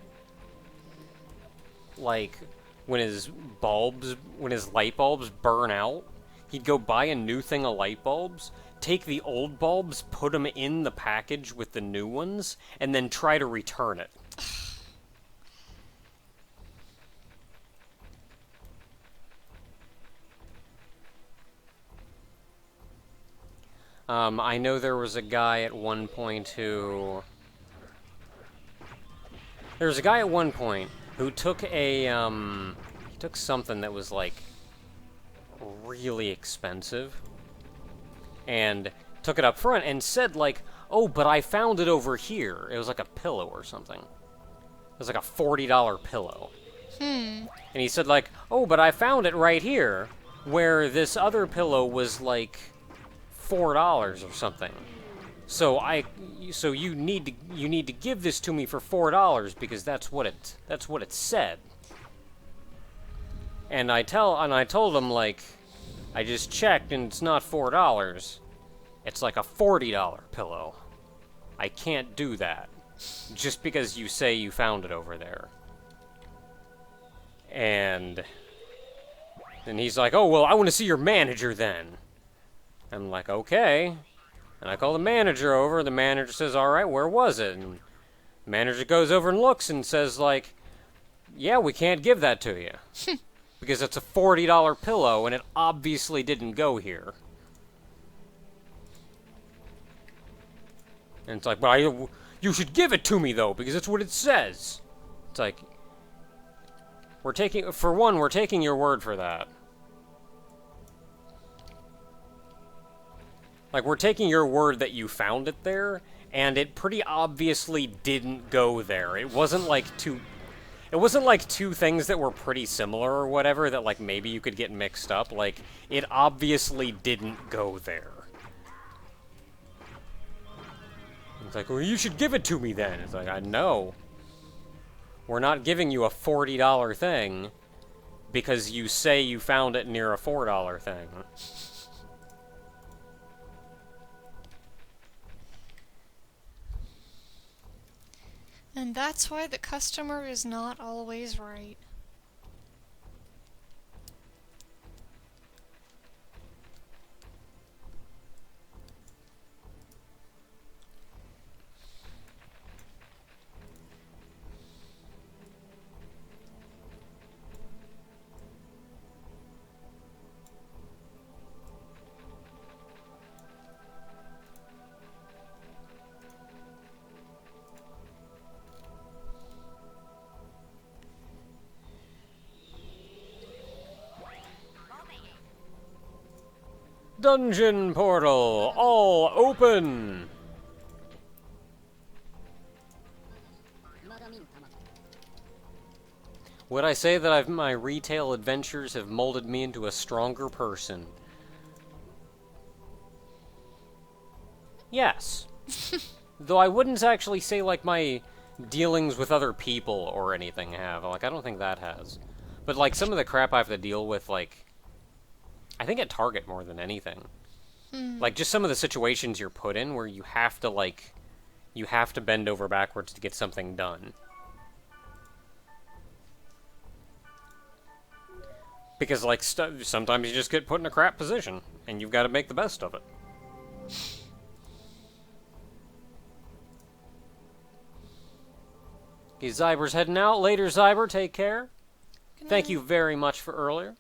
like, when his light bulbs burn out, he'd go buy a new thing of light bulbs, take the old bulbs, put them in the package with the new ones, and then try to return it. I know there was a guy at one point who... There was a guy at one point who took a, he took something that was, like, really expensive, and took it up front and said, like, oh, but I found it over here. It was like a pillow or something. It was like a $40 pillow. And he said, like, oh, but I found it right here, where this other pillow was, like, $4 or something. So you need to give this to me for $4 because that's what it said. And I told him, like, I just checked and it's not $4. It's like a $40 pillow. I can't do that just because you say you found it over there. And he's like, oh, well, I want to see your manager then. I'm like, okay. And I call the manager over. The manager says, all right, where was it? And the manager goes over and looks and says, like, yeah, we can't give that to you. Because it's a $40 pillow, and it obviously didn't go here. And it's like, well, you should give it to me, though, because it's what it says. It's like, we're taking your word for that. Like, we're taking your word that you found it there, and it pretty obviously didn't go there. It wasn't like two things that were pretty similar or whatever that, like, maybe you could get mixed up. Like, it obviously didn't go there. It's like, well, you should give it to me then. It's like, I know. We're not giving you a $40 thing because you say you found it near a $4 thing. And that's why the customer is not always right. Dungeon portal, all open! Would I say that my retail adventures have molded me into a stronger person? Yes. Though I wouldn't actually say, like, my dealings with other people or anything have. Like, I don't think that has. But, like, some of the crap I have to deal with, like, I think at Target more than anything. Like, just some of the situations you're put in where you have to, like, you have to bend over backwards to get something done. Because, like, sometimes you just get put in a crap position, and you've got to make the best of it. Okay, Zyber's heading out. Later, Zyber. Take care. Thank you very much for earlier.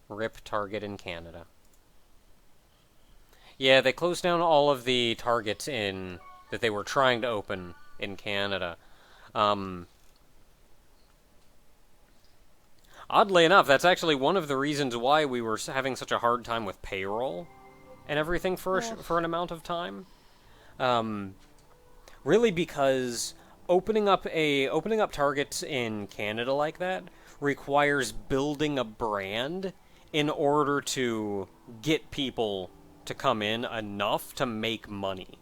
RIP Target in Canada. Yeah, they closed down all of the Targets that they were trying to open in Canada. Oddly enough, that's actually one of the reasons why we were having such a hard time with payroll and everything for an amount of time. Really, because opening up Targets in Canada like that requires building a brand in order to get people to come in enough to make money.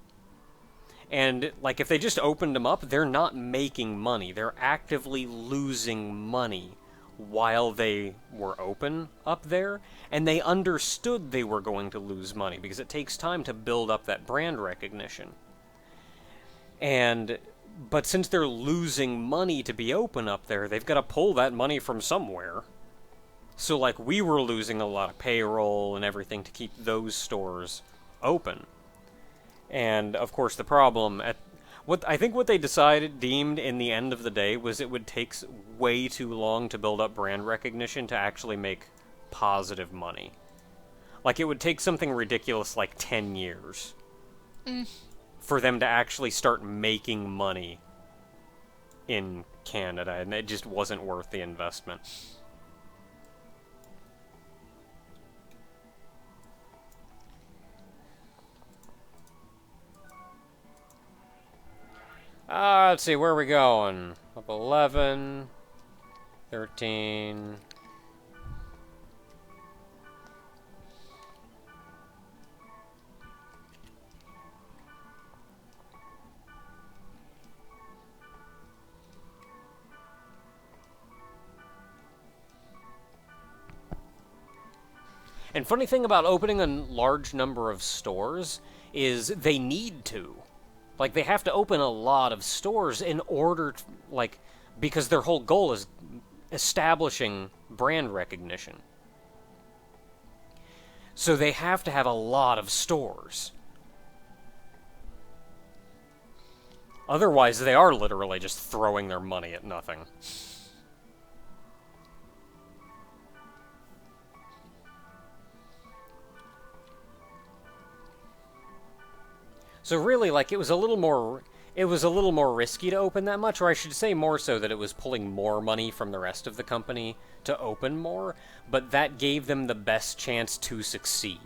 And, like, if they just opened them up, they're not making money. They're actively losing money while they were open up there, and they understood they were going to lose money because it takes time to build up that brand recognition. But since they're losing money to be open up there, they've got to pull that money from somewhere. So, like, we were losing a lot of payroll and everything to keep those stores open. And, of course, the problem what they deemed in the end of the day was it would take way too long to build up brand recognition to actually make positive money. Like, it would take something ridiculous like 10 years for them to actually start making money in Canada, and it just wasn't worth the investment. Let's see, where are we going? Up 11, 13... And funny thing about opening a large number of stores is they need to. Like, they have to open a lot of stores in order to, like, because their whole goal is establishing brand recognition. So they have to have a lot of stores. Otherwise, they are literally just throwing their money at nothing. So really, like, it was a little more risky to open that much, or I should say more so that it was pulling more money from the rest of the company to open more, but that gave them the best chance to succeed.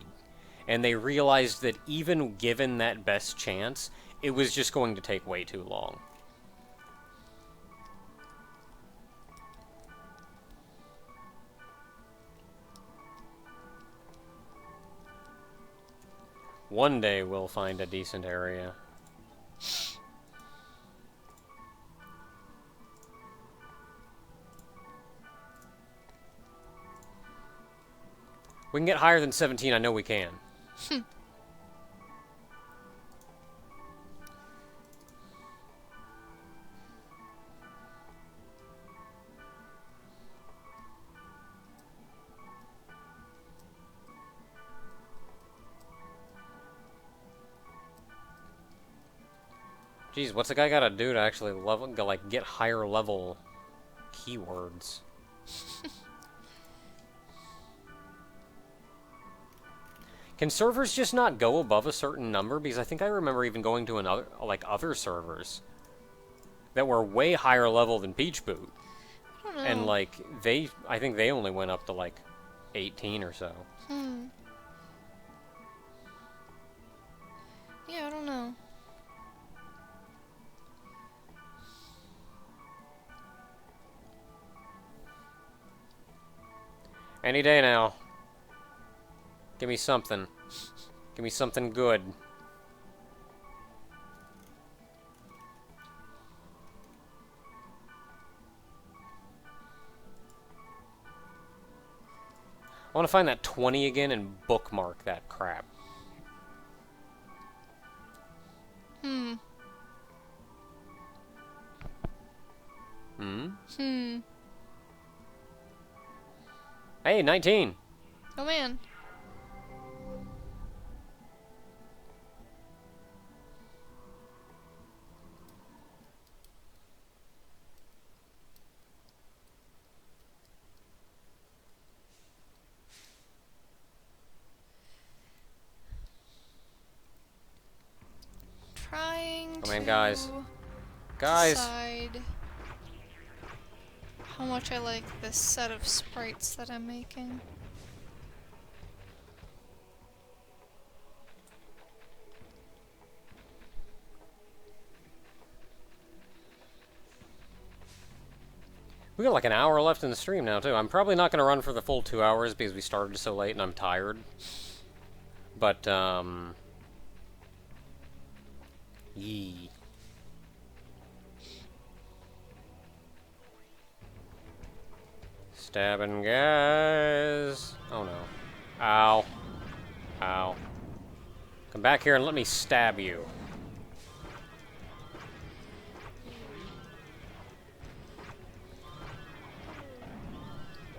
And they realized that even given that best chance, it was just going to take way too long. One day we'll find a decent area. We can get higher than 17, I know we can. Jeez, what's a guy gotta do to actually get higher level keywords? Can servers just not go above a certain number? Because I think I remember even going to other servers that were way higher level than Peach Boot. I don't know. And I think they only went up to like 18 or so. Yeah, I don't know. Any day now. Give me something. Give me something good. I want to find that 20 again and bookmark that crap. Hey, 19! Oh man. Trying Come in, to guys. decide how much I like this set of sprites that I'm making. We got like an hour left in the stream now, too. I'm probably not going to run for the full 2 hours because we started so late and I'm tired. But, yee. Stabbing guys. Oh no. Ow. Ow. Come back here and let me stab you.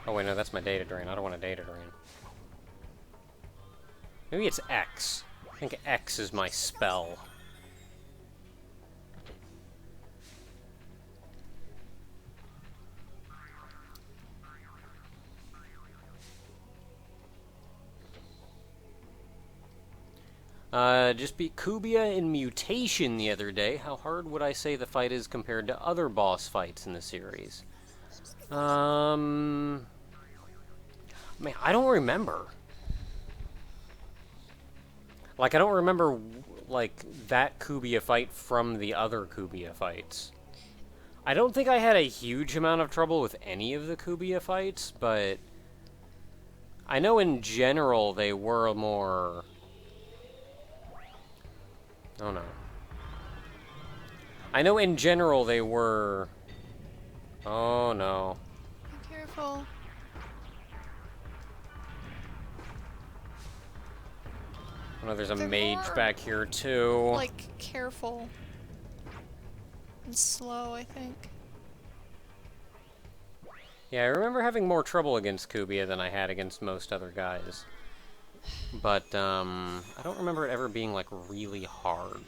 Oh wait, no, that's my data drain. I don't want a data drain. Maybe it's X. I think X is my spell. Just beat Kubia in Mutation the other day. How hard would I say the fight is compared to other boss fights in the series? Man, I don't remember. Like, I don't remember, like, that Kubia fight from the other Kubia fights. I don't think I had a huge amount of trouble with any of the Kubia fights, but I know in general they were more... Oh no. I know in general they were... Oh no. Be careful. Oh no, there's a They're mage more, back here too. like, careful. And slow, I think. Yeah, I remember having more trouble against Kubia than I had against most other guys. But, I don't remember it ever being, like, really hard.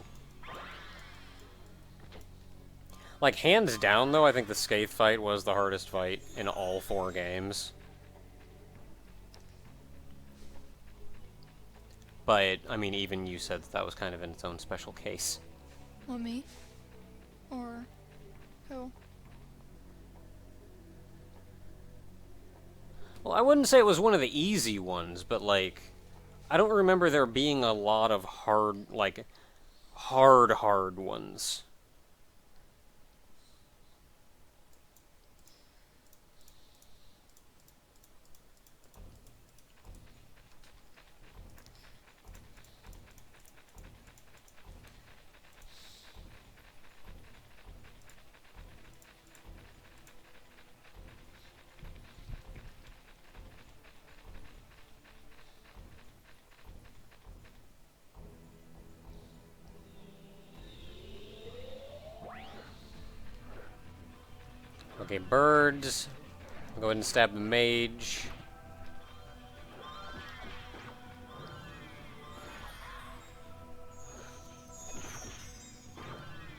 Like, hands down, though, I think the Skaith fight was the hardest fight in all 4 games. But, I mean, even you said that was kind of in its own special case. Well, me? Or who? Well, I wouldn't say it was one of the easy ones, but, like, I don't remember there being a lot of hard, like, hard ones. Okay, birds. I'll go ahead and stab the mage.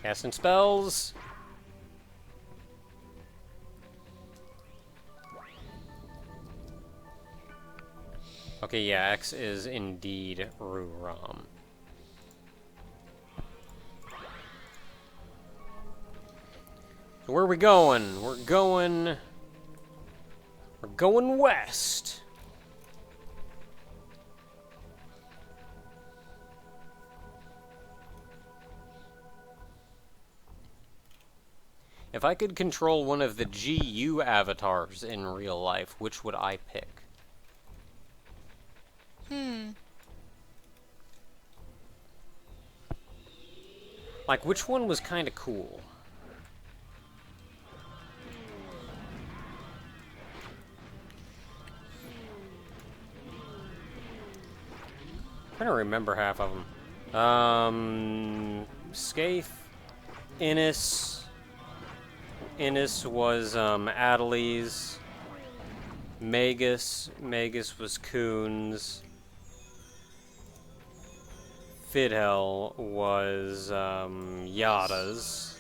Casting spells. Okay, yeah, X is indeed Ruram. So where are we going? We're going west. If I could control one of the GU avatars in real life, which would I pick? Like, which one was kind of cool? I'm trying to remember half of them. Skaith, Innis. Innis was, Adelies. Magus. Magus was Coons. Fidhel was, Yada's.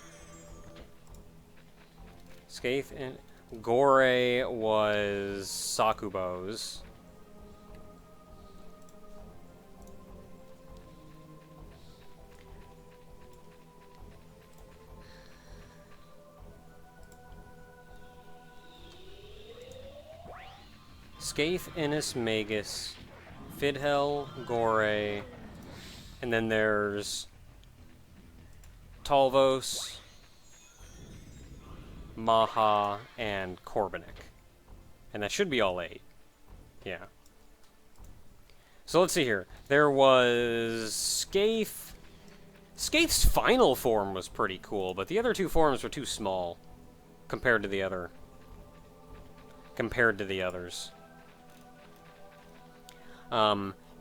Skaith and Gore was Sakubo's. Skaith, Innis, Magus, Fidhel, Gore, and then there's Talvos, Maha, and Korbanik. And that should be all 8. Yeah. So let's see here. There was Skaith. Skaith's final form was pretty cool, but the other 2 forms were too small compared to the other. compared to the others.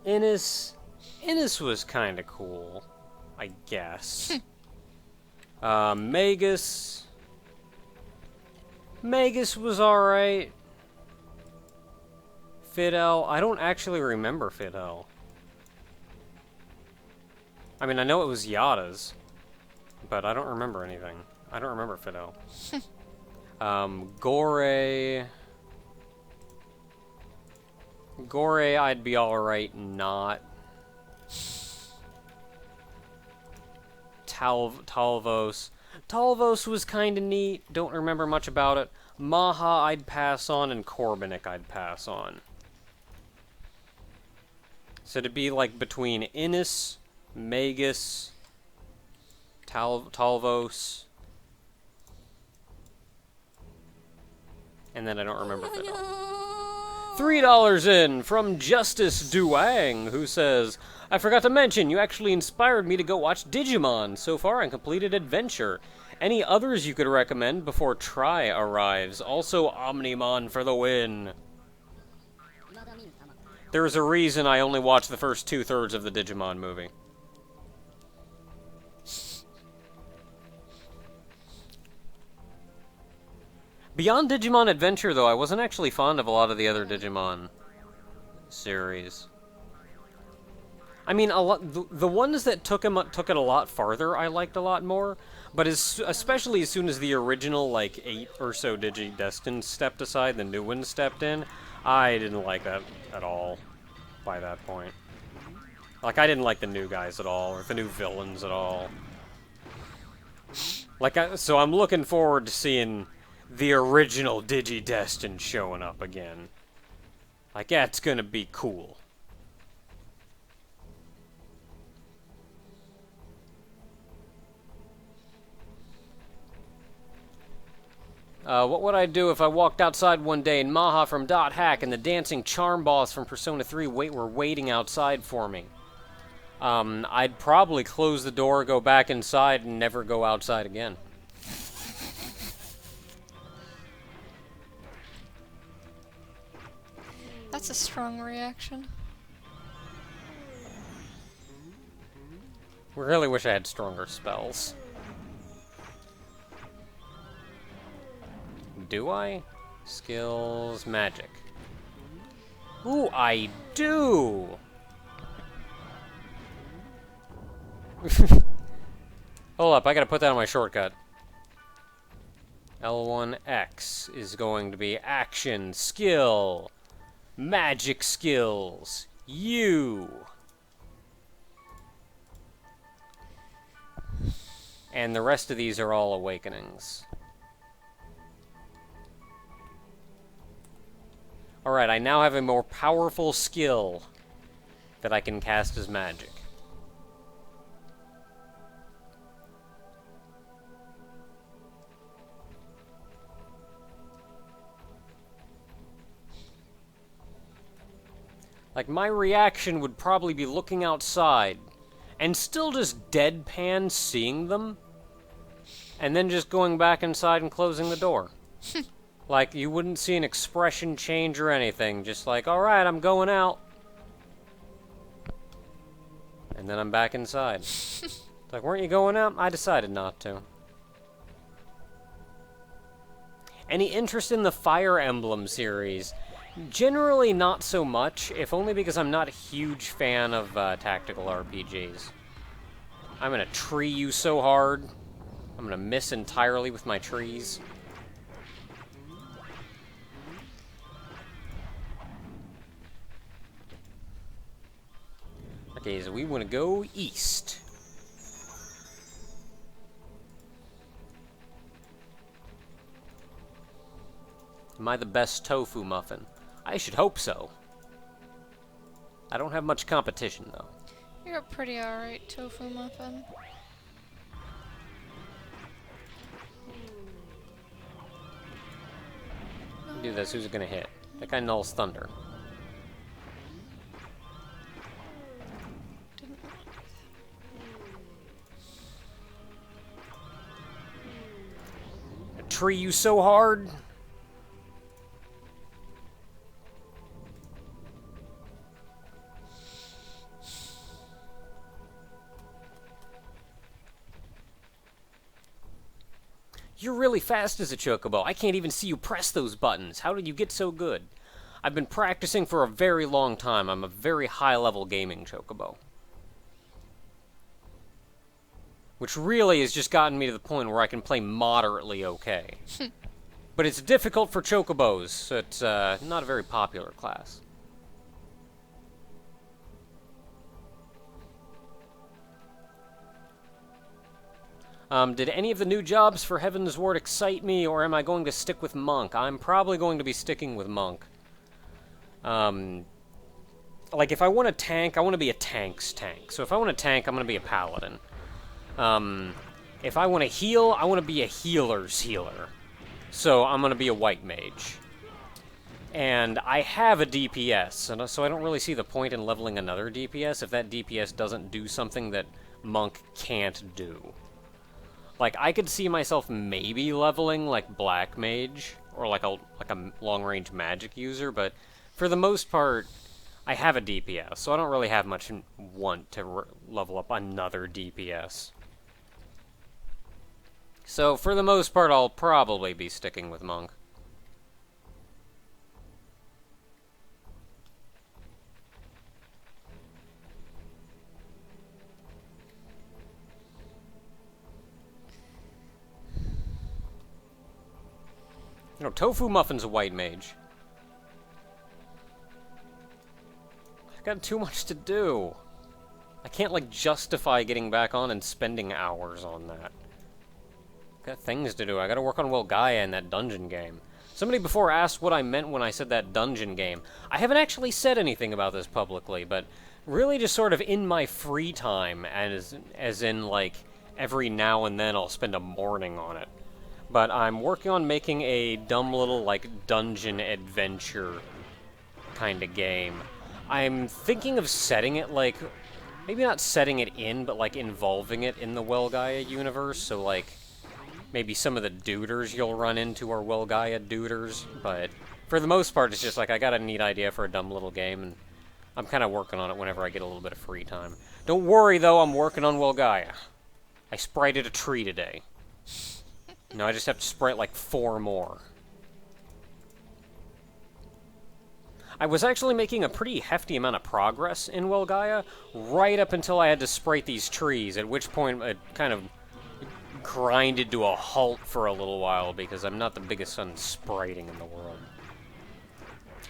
Innis was kind of cool, I guess. Magus was alright. Fidel, I don't actually remember Fidel. I mean, I know it was Yada's, but I don't remember anything. I don't remember Fidel. Gore, I'd be alright not. Talvos was kinda neat, don't remember much about it. Maha I'd pass on, and Korbanik I'd pass on. So to be like between Innis, Magus, Talvos, and then I don't remember Fidel. $3 in from Justice Duang, who says, I forgot to mention, you actually inspired me to go watch Digimon. So far, I completed Adventure. Any others you could recommend before Tri arrives? Also, Omnimon for the win. There's a reason I only watched the first 2/3 of the Digimon movie. Beyond Digimon Adventure, though, I wasn't actually fond of a lot of the other Digimon series. I mean, the ones that took it a lot farther, I liked a lot more. But especially as soon as the original, like, 8 or so Digi-Destined stepped aside, the new ones stepped in, I didn't like that at all by that point. Like, I didn't like the new guys at all, or the new villains at all. Like, so I'm looking forward to seeing the original Digi-Destined showing up again. Like, that's gonna be cool. What would I do if I walked outside one day and Maha from Dot Hack and the dancing charm boss from Persona 3 were waiting outside for me? I'd probably close the door, go back inside, and never go outside again. That's a strong reaction. Really wish I had stronger spells. Do I? Skills, magic. Ooh, I do! Hold up, I gotta put that on my shortcut. L1X is going to be action, skill, magic skills, U. And the rest of these are all awakenings. Alright, I now have a more powerful skill that I can cast as magic. Like, my reaction would probably be looking outside and still just deadpan seeing them, and then just going back inside and closing the door. Like, you wouldn't see an expression change or anything. Just like, alright, I'm going out. And then I'm back inside. It's like, weren't you going out? I decided not to. Any interest in the Fire Emblem series? Generally not so much, if only because I'm not a huge fan of tactical RPGs. I'm gonna tree you so hard. I'm gonna miss entirely with my trees. Okay, so we want to go east. Am I the best tofu muffin? I should hope so. I don't have much competition, though. You're a pretty alright tofu muffin. Do this, who's it gonna hit? That guy nulls thunder. I tree you so hard. really fast as a chocobo. I can't even see you press those buttons. How did you get so good? I've been practicing for a very long time. I'm a very high-level gaming chocobo. Which really has just gotten me to the point where I can play moderately okay. But it's difficult for chocobos, so it's not a very popular class. Did any of the new jobs for Heaven's Ward excite me, or am I going to stick with Monk? I'm probably going to be sticking with Monk. Like, if I want a tank, I want to be a tank's tank. So if I want a tank, I'm going to be a paladin. If I want to heal, I want to be a healer's healer. So I'm going to be a white mage. And I have a DPS, and so I don't really see the point in leveling another DPS if that DPS doesn't do something that Monk can't do. Like, I could see myself maybe leveling, like, Black Mage, or like a long-range magic user, but for the most part, I have a DPS, so I don't really have much want to level up another DPS. So, for the most part, I'll probably be sticking with Monk. You know, Tofu Muffin's a white mage. I've got too much to do. I can't, like, justify getting back on and spending hours on that. Got things to do. I gotta work on Well Gaia in that dungeon game. Somebody before asked what I meant when I said that dungeon game. I haven't actually said anything about this publicly, but really just sort of in my free time, as in, like, every now and then I'll spend a morning on it. But I'm working on making a dumb little, like, dungeon adventure kind of game. I'm thinking of setting it, like, maybe not setting it in, but, like, involving it in the Well Gaia universe, so, like, maybe some of the duders you'll run into are Well Gaia duders, but for the most part, it's just, like, I got a neat idea for a dumb little game, and I'm kind of working on it whenever I get a little bit of free time. Don't worry, though, I'm working on Well Gaia. I sprited a tree today. No, I just have to sprite like 4 more. I was actually making a pretty hefty amount of progress in Well Gaia, right up until I had to sprite these trees, at which point it kind of grinded to a halt for a little while, because I'm not the biggest on spriting in the world.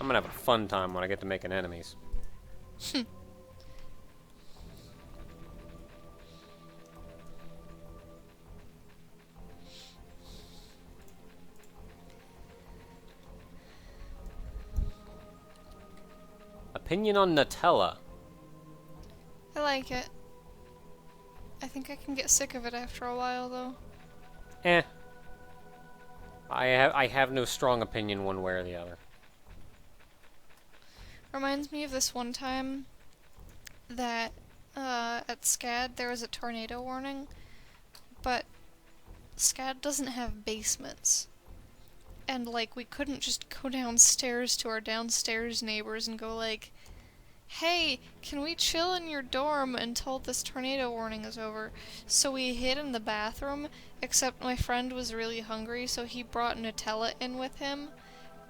I'm gonna have a fun time when I get to making enemies. Opinion on Nutella. I like it. I think I can get sick of it after a while, though. Eh. I have no strong opinion one way or the other. Reminds me of this one time that at SCAD there was a tornado warning, but SCAD doesn't have basements. And, like, we couldn't just go downstairs to our downstairs neighbors and go, like, hey, can we chill in your dorm until this tornado warning is over? So we hid in the bathroom, except my friend was really hungry, so he brought Nutella in with him,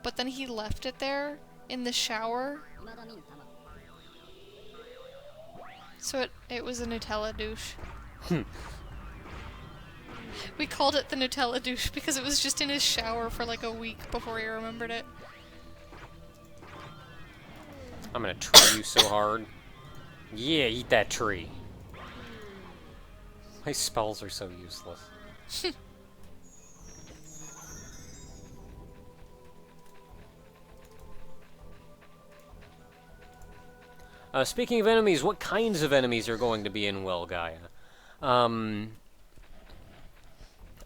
but then he left it there in the shower. So it was a Nutella douche. We called it the Nutella douche because it was just in his shower for like a week before he remembered it. I'm gonna tree you so hard. Yeah, eat that tree. My spells are so useless. Speaking of enemies, what kinds of enemies are going to be in Well Gaia?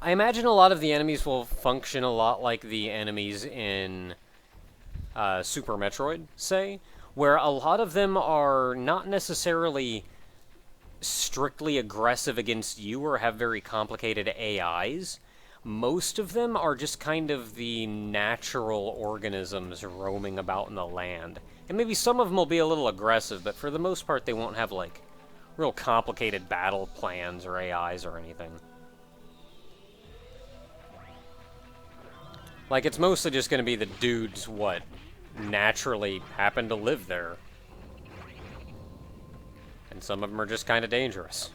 I imagine a lot of the enemies will function a lot like the enemies in Super Metroid, say, where a lot of them are not necessarily strictly aggressive against you or have very complicated AIs. Most of them are just kind of the natural organisms roaming about in the land. And maybe some of them will be a little aggressive, but for the most part they won't have, like, real complicated battle plans or AIs or anything. Like, it's mostly just gonna be the dudes, what, naturally happen to live there. And some of them are just kind of dangerous.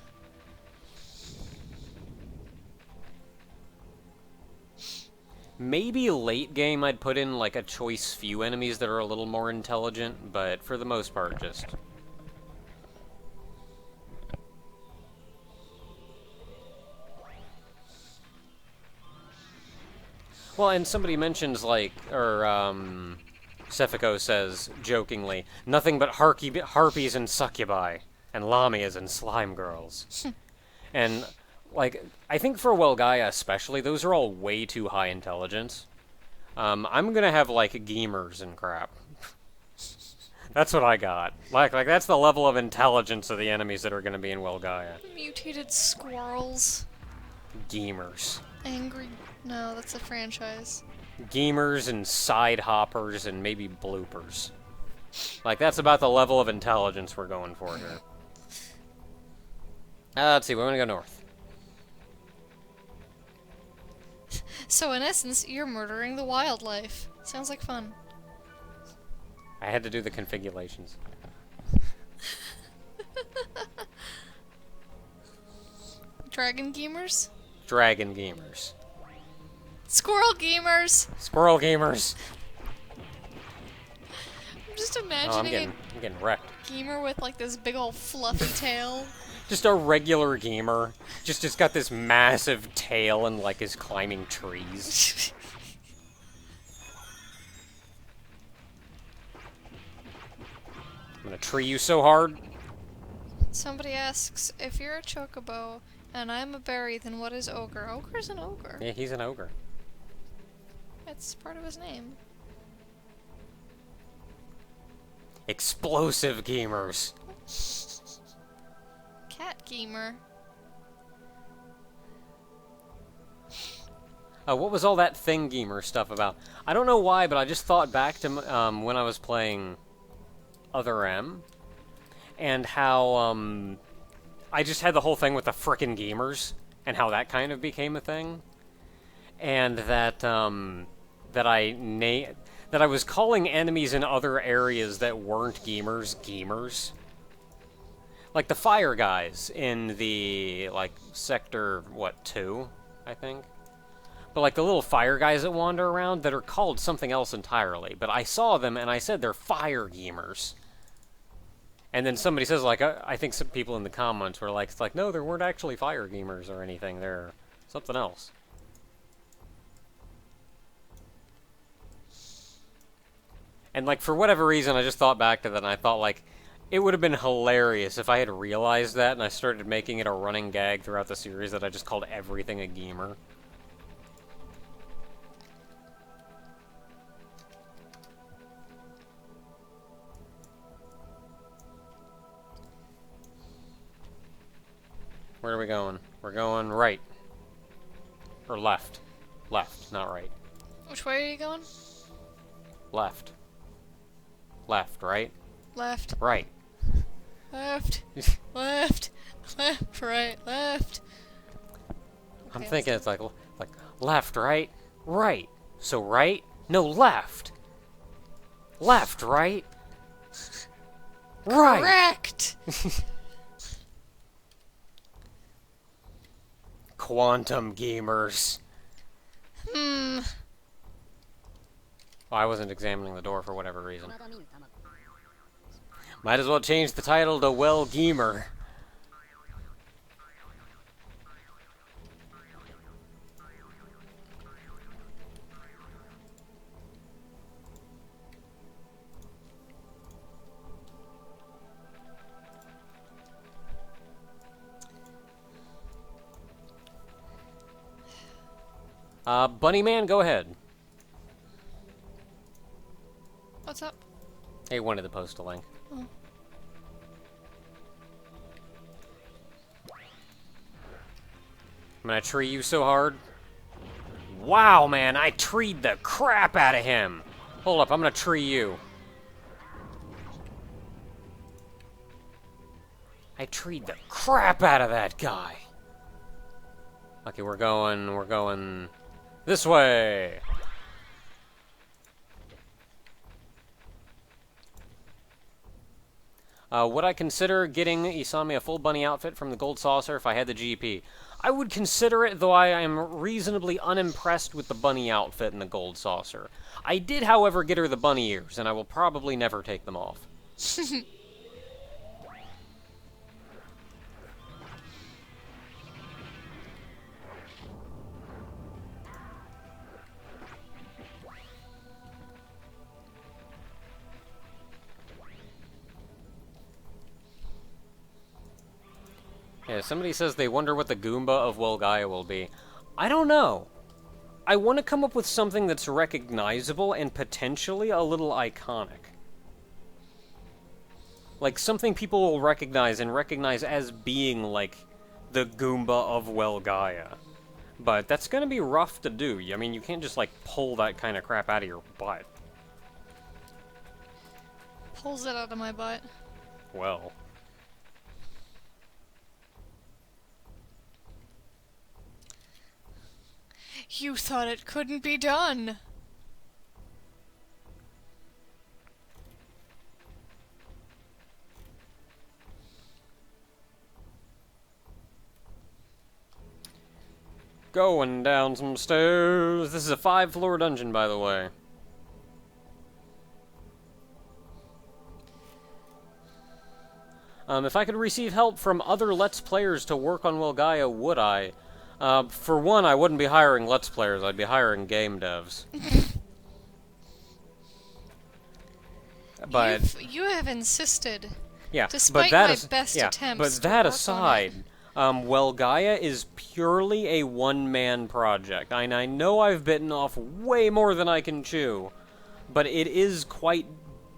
Maybe late game I'd put in, like, a choice few enemies that are a little more intelligent, but for the most part, just... Well, and somebody mentions, like, or, Cephiko says, jokingly, nothing but harpies and succubi, and lamias and slime girls. And... like, I think for Well Gaia especially, those are all way too high intelligence. I'm gonna have, like, gamers and crap. That's what I got. Like, that's the level of intelligence of the enemies that are gonna be in Well Gaia. Mutated squirrels. Gamers. Angry... No, that's a franchise. Gamers and side hoppers and maybe bloopers. Like, that's about the level of intelligence we're going for here. Let's see, we're gonna go north. So in essence, you're murdering the wildlife. Sounds like fun. I had to do the configurations. Dragon gamers? Dragon gamers. Squirrel gamers! Squirrel gamers! I'm just Oh, I'm imagining getting wrecked. a gamer with like this big old fluffy tail. Just a regular gamer. Just got this massive tail and, like, is climbing trees. I'm gonna tree you so hard. Somebody asks, if you're a chocobo and I'm a berry, then what is ogre? Ogre's an ogre. Yeah, he's an ogre. It's part of his name. Explosive gamers. Cat gamer. What was all that thing gamer stuff about? I don't know why, but I just thought back to when I was playing Other M, and how I just had the whole thing with the frickin' gamers, and how that kind of became a thing, and that that I was calling enemies in other areas that weren't gamers gamers. Like the fire guys in the, like, sector, what, 2, I think? But, like, the little fire guys that wander around that are called something else entirely. But I saw them, and I said they're fire gamers. And then somebody says, like, I think some people in the comments were like, it's like, no, there weren't actually fire gamers or anything. They're something else. And, like, for whatever reason, I just thought back to that, and I thought, like, it would have been hilarious if I had realized that and I started making it a running gag throughout the series that I just called everything a gamer. Where are we going? We're going right. Or left. Left, not right. Which way are you going? Left. Left, right? Left. Right. Left. Left. Left. Right. Left. I'm Okay, thinking it's like left, right? Right. So right? No, left. Left, right? Right. Correct! Quantum gamers. Hmm. Oh, I wasn't examining the door for whatever reason. Might as well change the title to Well Gamer. Bunny Man, go ahead. What's up? Hey, wanted to post a link. Oh. I'm gonna tree you so hard. Wow, man, I treed the crap out of him. Hold up, I'm gonna tree you. I treed the crap out of that guy. Okay, we're going this way. Would I consider getting Isami a full bunny outfit from the Gold Saucer if I had the GP? I would consider it, though I am reasonably unimpressed with the bunny outfit in the Gold Saucer. I did, however, get her the bunny ears, and I will probably never take them off. Yeah, somebody says they wonder what the Goomba of Well Gaia will be. I don't know. I want to come up with something that's recognizable and potentially a little iconic. Like, something people will recognize and recognize as being, like, the Goomba of Well Gaia. But that's gonna be rough to do. I mean, you can't just, like, pull that kind of crap out of your butt. Pulls it out of my butt. Well. You thought it couldn't be done. Going down some stairs. This is a 5-floor dungeon, by the way. If I could receive help from other Let's Players to work on Well Gaia, would I? For one, I wouldn't be hiring Let's Players, I'd be hiring game devs. But You have insisted. yeah, Despite but that my best attempts but to that work aside, Well Gaia is purely a one-man project. I know I've bitten off way more than I can chew, but it is quite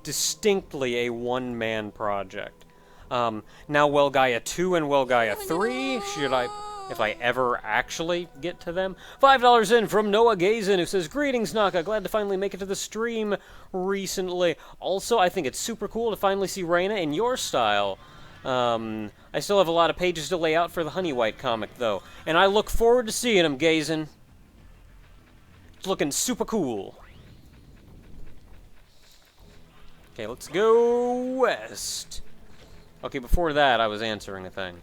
distinctly a one-man project. Now Well Gaia 2 and Well Gaia 3, if I ever actually get to them. $5 in from Noah Gazin, who says, "Greetings, Naka. Glad to finally make it to the stream recently. Also, I think it's super cool to finally see Reina in your style. I still have a lot of pages to lay out for the Honey White comic, though, and I look forward to seeing him, Gazin. It's looking super cool." Okay, let's go west. Okay, before that, I was answering a thing.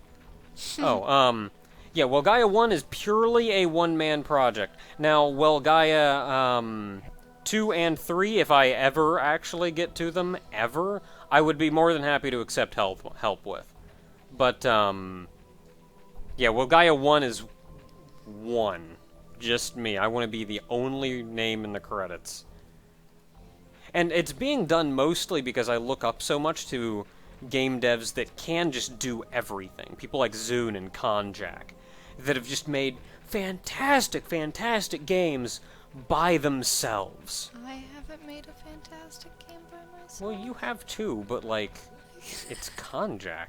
Yeah, Well Gaia 1 is purely a one-man project. Now, Well Gaia 2 and 3, if I ever actually get to them, I would be more than happy to accept help with. But, yeah, Well Gaia 1 is one. Just me. I want to be the only name in the credits. And it's being done mostly because I look up so much to game devs that can just do everything. People like Zune and Konjac that have just made fantastic, fantastic games by themselves. I haven't made a fantastic game by myself. Well, you have too, but, like, it's Konjac.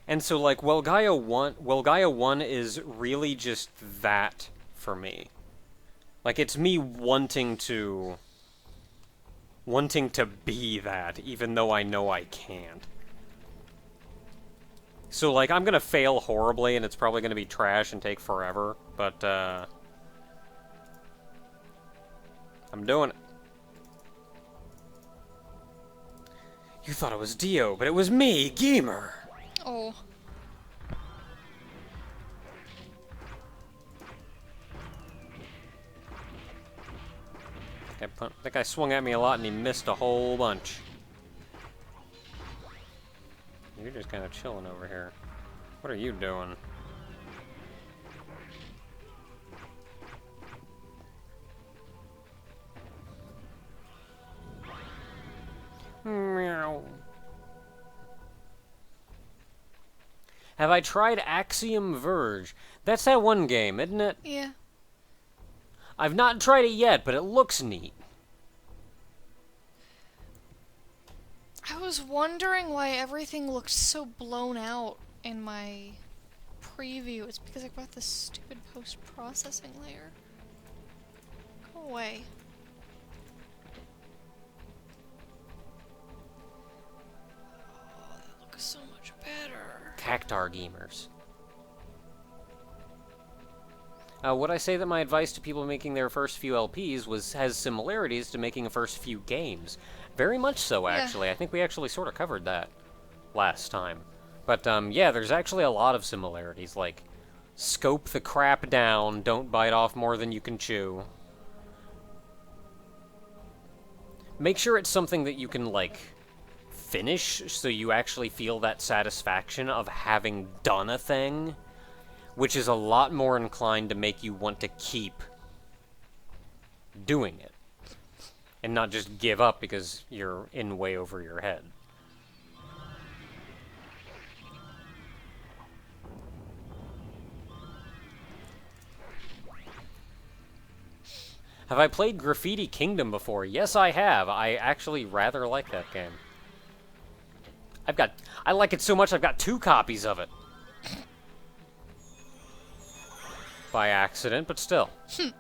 And so, like, Well Gaia 1 is really just that for me. Like, it's me wanting to be that, even though I know I can't. So, like, I'm gonna fail horribly, and it's probably gonna be trash and take forever, but, I'm doing it. You thought it was Dio, but it was me, Gamer! Oh. That guy swung at me a lot and he missed a whole bunch. You're just kind of chilling over here. What are you doing? Meow. Have I tried Axiom Verge? That's that one game, isn't it? Yeah. I've not tried it yet, but it looks neat. I was wondering why everything looked so blown out in my preview. It's because I got this stupid post-processing layer. Go away. Oh, that looks so much better. Cactar gamers. Would I say that my advice to people making their first few LPs has similarities to making a first few games? Very much so, actually. Yeah. I think we actually sort of covered that last time. But, yeah, there's actually a lot of similarities, like, scope the crap down, don't bite off more than you can chew. Make sure it's something that you can, like, finish, so you actually feel that satisfaction of having done a thing, which is a lot more inclined to make you want to keep doing it, and not just give up because you're in way over your head. Have I played Graffiti Kingdom before? Yes, I have. I actually rather like that game. I like it so much I've got 2 copies of it. By accident, but still. I'm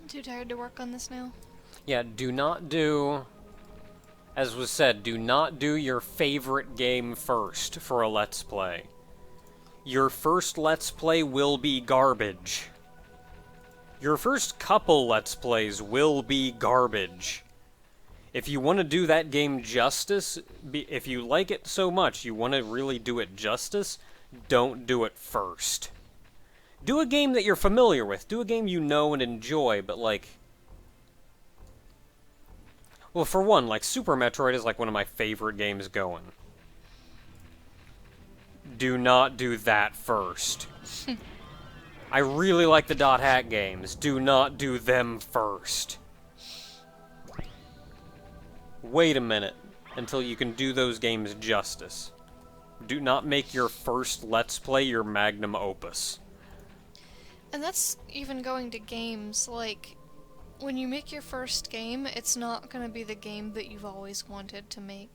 too tired to work on this now. Yeah, do not do, as was said, do not do your favorite game first for a Let's Play. Your first Let's Play will be garbage. Your first couple Let's Plays will be garbage. If you want to do that game justice, if you like it so much, you want to really do it justice, don't do it first. Do a game that you're familiar with. Do a game you know and enjoy, but like... Well, for one, like, Super Metroid is like one of my favorite games going. Do not do that first. I really like the Dot Hack games. Do not do them first. Wait a minute until you can do those games justice. Do not make your first Let's Play your magnum opus. And that's even going to games, like, when you make your first game, it's not going to be the game that you've always wanted to make.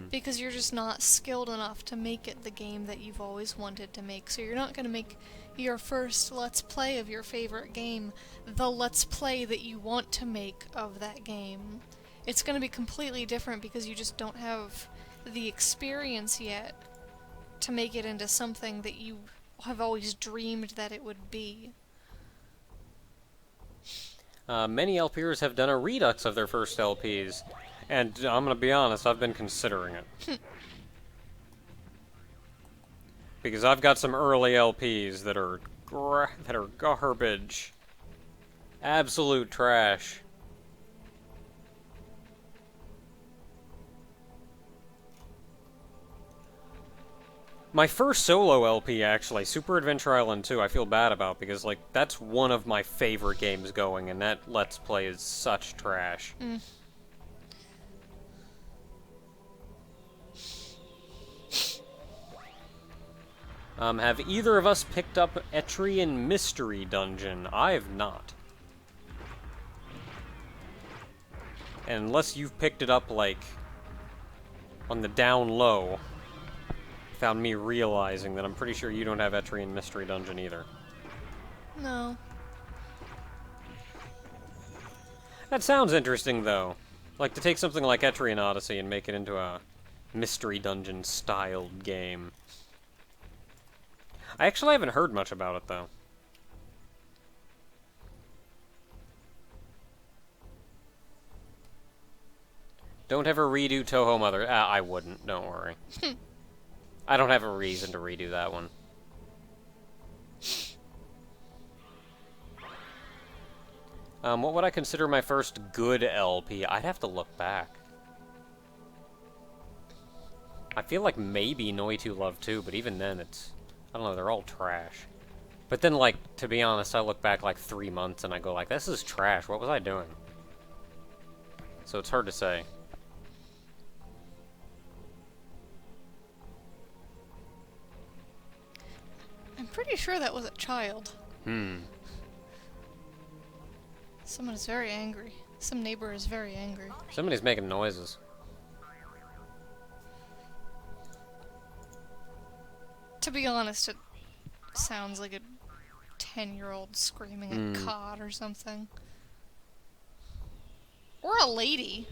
Because you're just not skilled enough to make it the game that you've always wanted to make. So you're not going to make your first Let's Play of your favorite game the Let's Play that you want to make of that game. It's going to be completely different because you just don't have the experience yet to make it into something that you have always dreamed that it would be. Many LPers have done a redux of their first LPs, and I'm gonna be honest, I've been considering it. Because I've got some early LPs that are garbage. Absolute trash. My first solo LP, actually, Super Adventure Island 2, I feel bad about because, like, that's one of my favorite games going, and that Let's Play is such trash. Have either of us picked up Etrian Mystery Dungeon? I have not. And unless you've picked it up, like, on the down low, without me realizing that I'm pretty sure you don't have Etrian Mystery Dungeon either. No. That sounds interesting, though. Like, to take something like Etrian Odyssey and make it into a Mystery Dungeon-styled game. I actually haven't heard much about it, though. Don't ever redo Toho Mother. I wouldn't, don't worry. I don't have a reason to redo that one. What would I consider my first good LP? I'd have to look back. I feel like maybe Noi 2 Love 2, but even then it's... I don't know, they're all trash. But then, like, to be honest, I look back like 3 months and I go like, this is trash, what was I doing? So it's hard to say. I'm pretty sure that was a child. Someone is very angry. Some neighbor is very angry. Somebody's making noises. To be honest, it sounds like a 10-year-old screaming at COD or something. Or a lady.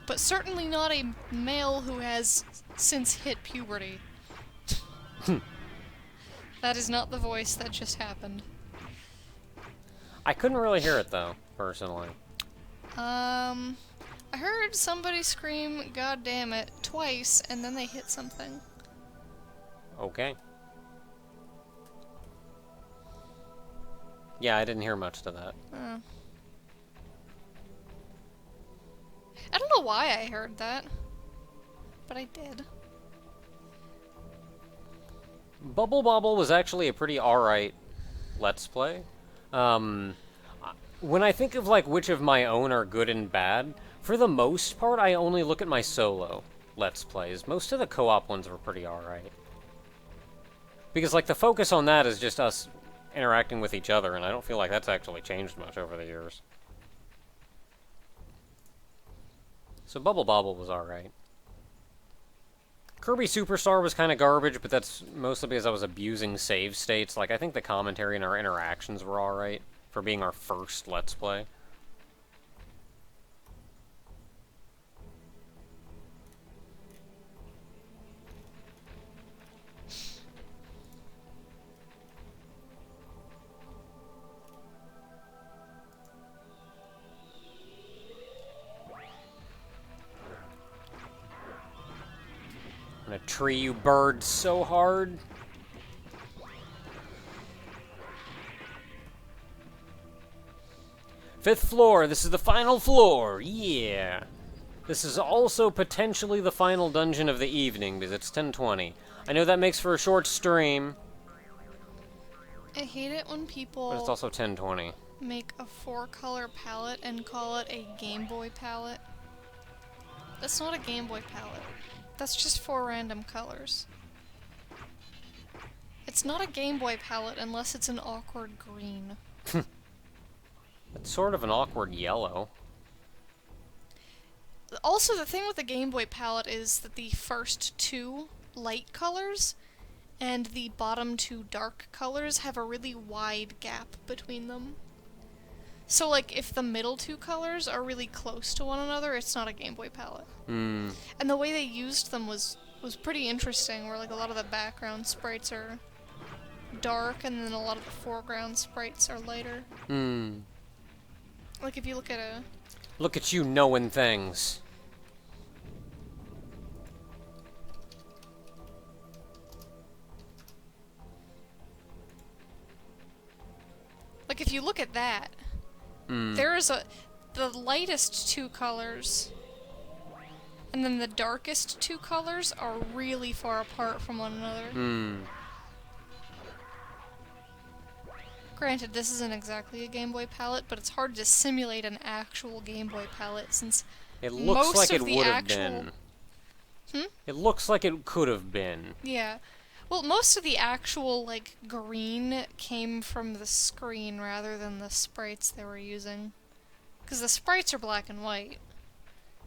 But certainly not a male who has since hit puberty. That is not the voice that just happened. I couldn't really hear it, though, personally. I heard somebody scream, "God damn it," twice, and then they hit something. Okay. Yeah, I didn't hear much to that. I don't know why I heard that, but I did. Bubble Bobble was actually a pretty alright Let's Play. When I think of, like, which of my own are good and bad, for the most part, I only look at my solo Let's Plays. Most of the co-op ones were pretty alright. Because, like, the focus on that is just us interacting with each other, and I don't feel like that's actually changed much over the years. So Bubble Bobble was alright. Kirby Superstar was kind of garbage, but that's mostly because I was abusing save states. Like, I think the commentary and our interactions were alright for being our first Let's Play. I'm gonna tree you birds so hard. Fifth floor, this is the final floor, yeah. This is also potentially the final dungeon of the evening, because it's 10:20. I know that makes for a short stream. I hate it when people But it's also 10:20. make a 4-color palette and call it a Game Boy palette. That's not a Game Boy palette. That's just 4 random colors. It's not a Game Boy palette unless it's an awkward green. It's sort of an awkward yellow. Also, the thing with the Game Boy palette is that the first 2 light colors and the bottom 2 dark colors have a really wide gap between them. So, like, if the middle 2 colors are really close to one another, it's not a Game Boy palette. And the way they used them was pretty interesting, where, like, a lot of the background sprites are dark, and then a lot of the foreground sprites are lighter. Like, if you look at a... Look at you knowing things. Like, if you look at that, there is the lightest 2 colors, and then the darkest 2 colors are really far apart from one another. Granted, this isn't exactly a Game Boy palette, but it's hard to simulate an actual Game Boy palette since It looks like it would have actual... been. It looks like it could have been. Yeah. Well, most of the actual, like, green came from the screen rather than the sprites they were using. Because the sprites are black and white.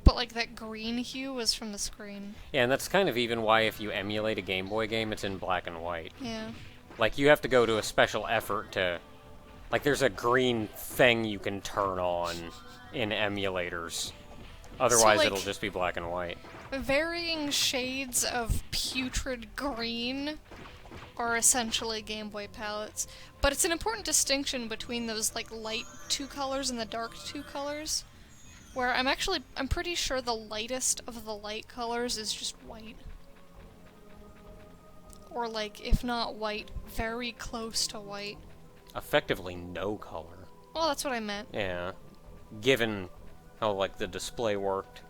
But, like, that green hue was from the screen. Yeah, and that's kind of even why if you emulate a Game Boy game, it's in black and white. Yeah. Like, you have to go to a special effort to... Like, there's a green thing you can turn on in emulators. Otherwise, like, it'll just be black and white. Varying shades of putrid green are essentially Game Boy palettes. But it's an important distinction between those, like, light 2 colors and the dark 2 colors. Where I'm pretty sure the lightest of the light colors is just white. Or, like, if not white, very close to white. Effectively no color. Well, that's what I meant. Yeah. Given how, like, the display worked.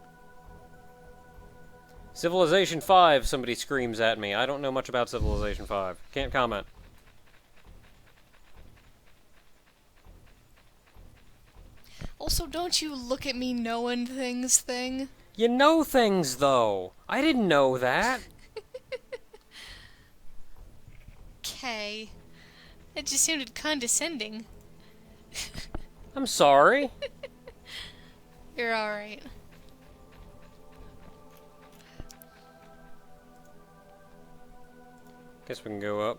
Civilization 5, somebody screams at me. I don't know much about Civilization 5. Can't comment. Also, don't you look at me knowing things thing. You know things, though. I didn't know that. Okay. It just sounded condescending. I'm sorry. You're alright. Guess we can go up.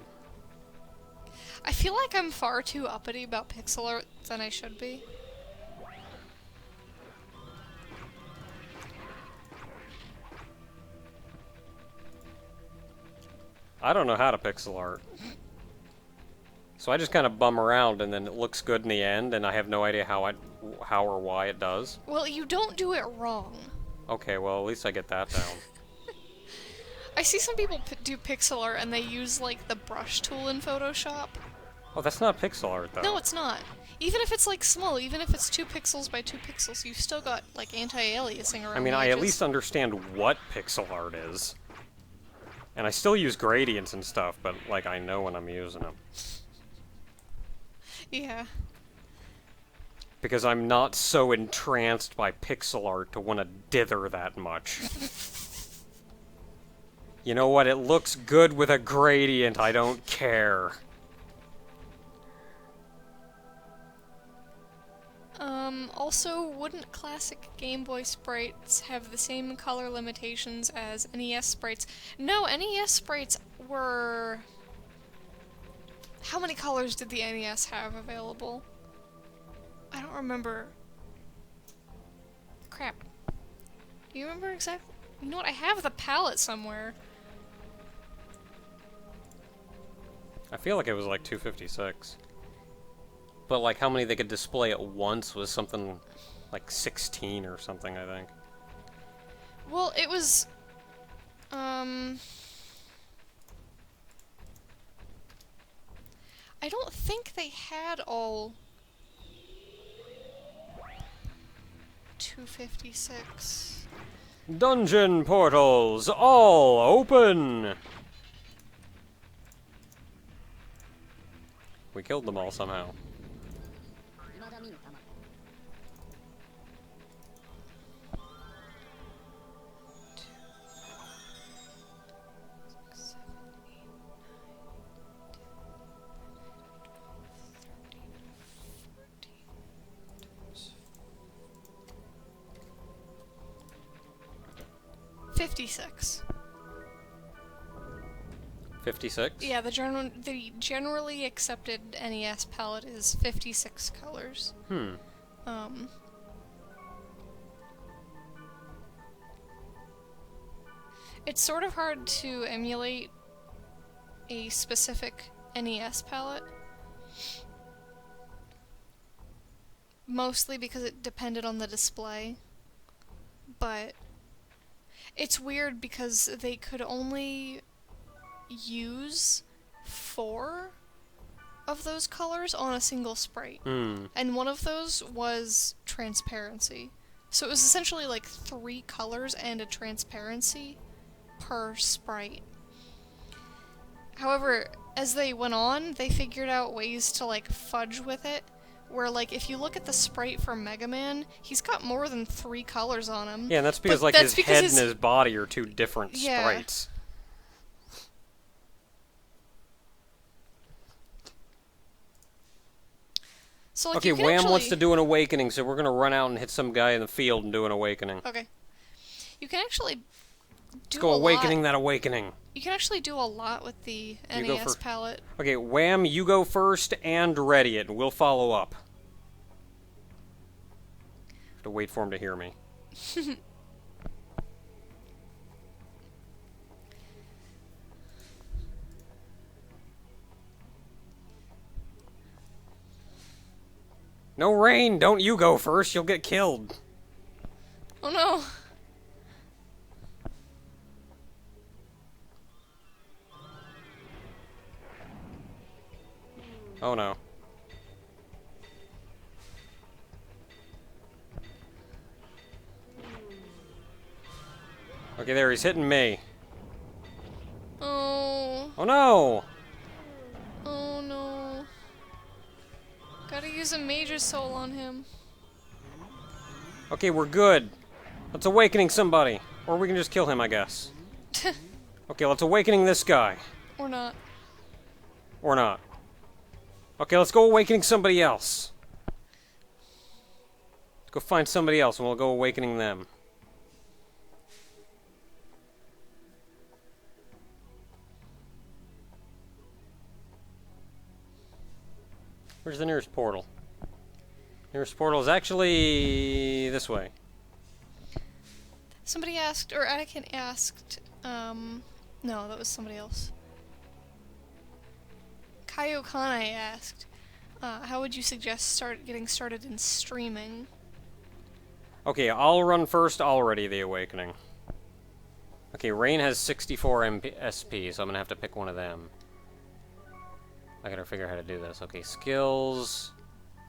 I feel like I'm far too uppity about pixel art than I should be. I don't know how to pixel art. So I just kind of bum around and then it looks good in the end and I have no idea how or why it does. Well, you don't do it wrong. Okay, well at least I get that down. I see some people do pixel art and they use like the brush tool in Photoshop. Oh, that's not pixel art though. No, it's not. Even if it's like small, even if it's 2 pixels by 2 pixels, you've still got like anti-aliasing around I mean, the I edges. at least understand what pixel art is. And I still use gradients and stuff, but like I know when I'm using them. Yeah. Because I'm not so entranced by pixel art to want to dither that much. You know what? It looks good with a gradient. I don't care. Also, wouldn't classic Game Boy sprites have the same color limitations as NES sprites? No, NES sprites were... How many colors did the NES have available? I don't remember. Crap. Do you remember exactly? You know what? I have the palette somewhere. I feel like it was like 256. But like how many they could display at once was something like 16 or something, I think. Well, it was... I don't think they had all 256. Dungeon portals, all open! We killed them all somehow. $56. 56? Yeah, the generally accepted NES palette is 56 colors. It's sort of hard to emulate a specific NES palette. Mostly because it depended on the display. But it's weird because they could only use 4 of those colors on a single sprite. And one of those was transparency. So it was essentially like 3 colors and a transparency per sprite. However, as they went on, they figured out ways to like fudge with it, where like if you look at the sprite for Mega Man, he's got more than 3 colors on him. Yeah, and that's because like his head and his body are 2 different sprites. So, like, okay, Wham wants to do an awakening, so we're gonna run out and hit some guy in the field and do an awakening. Okay. You can actually do Let's go awakening that awakening. You can actually do a lot with the NES palette. Okay, Wham, you go first and ready it, and we'll follow up. Have to wait for him to hear me. No, Rain, don't you go first, you'll get killed. Oh no. Oh no. Okay, there, he's hitting me. Oh. Oh no! Oh no. Gotta use a major soul on him. Okay, we're good. Let's awakening somebody. Or we can just kill him, I guess. Okay, let's awakening this guy. Or not. Or not. Okay, let's go awakening somebody else. Let's go find somebody else and we'll go awakening them. Where's the nearest portal? Nearest portal is actually this way. Somebody asked, or Anakin asked, no, that was somebody else. Kayokane asked, how would you suggest getting started in streaming? Okay, I'll run first already, the Awakening. Okay, Rain has 64 SP, so I'm gonna have to pick one of them. I gotta figure out how to do this. Okay, skills,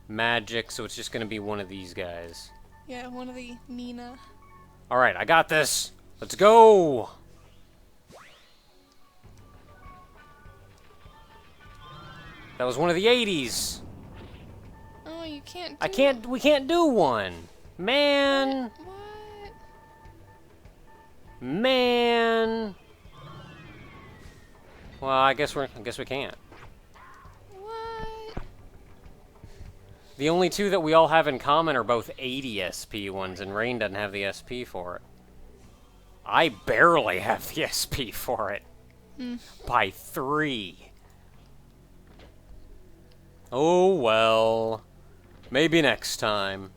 magic, so it's just gonna be one of these guys. Yeah, one of the Nina. Alright, I got this! Let's go! That was one of the 80s! Oh, you can't we can't do one! Man! What? Man! Well, I guess we can't. What? The only two that we all have in common are both 80 SP ones, and Rain doesn't have the SP for it. I barely have the SP for it. By 3. Oh well. Maybe next time.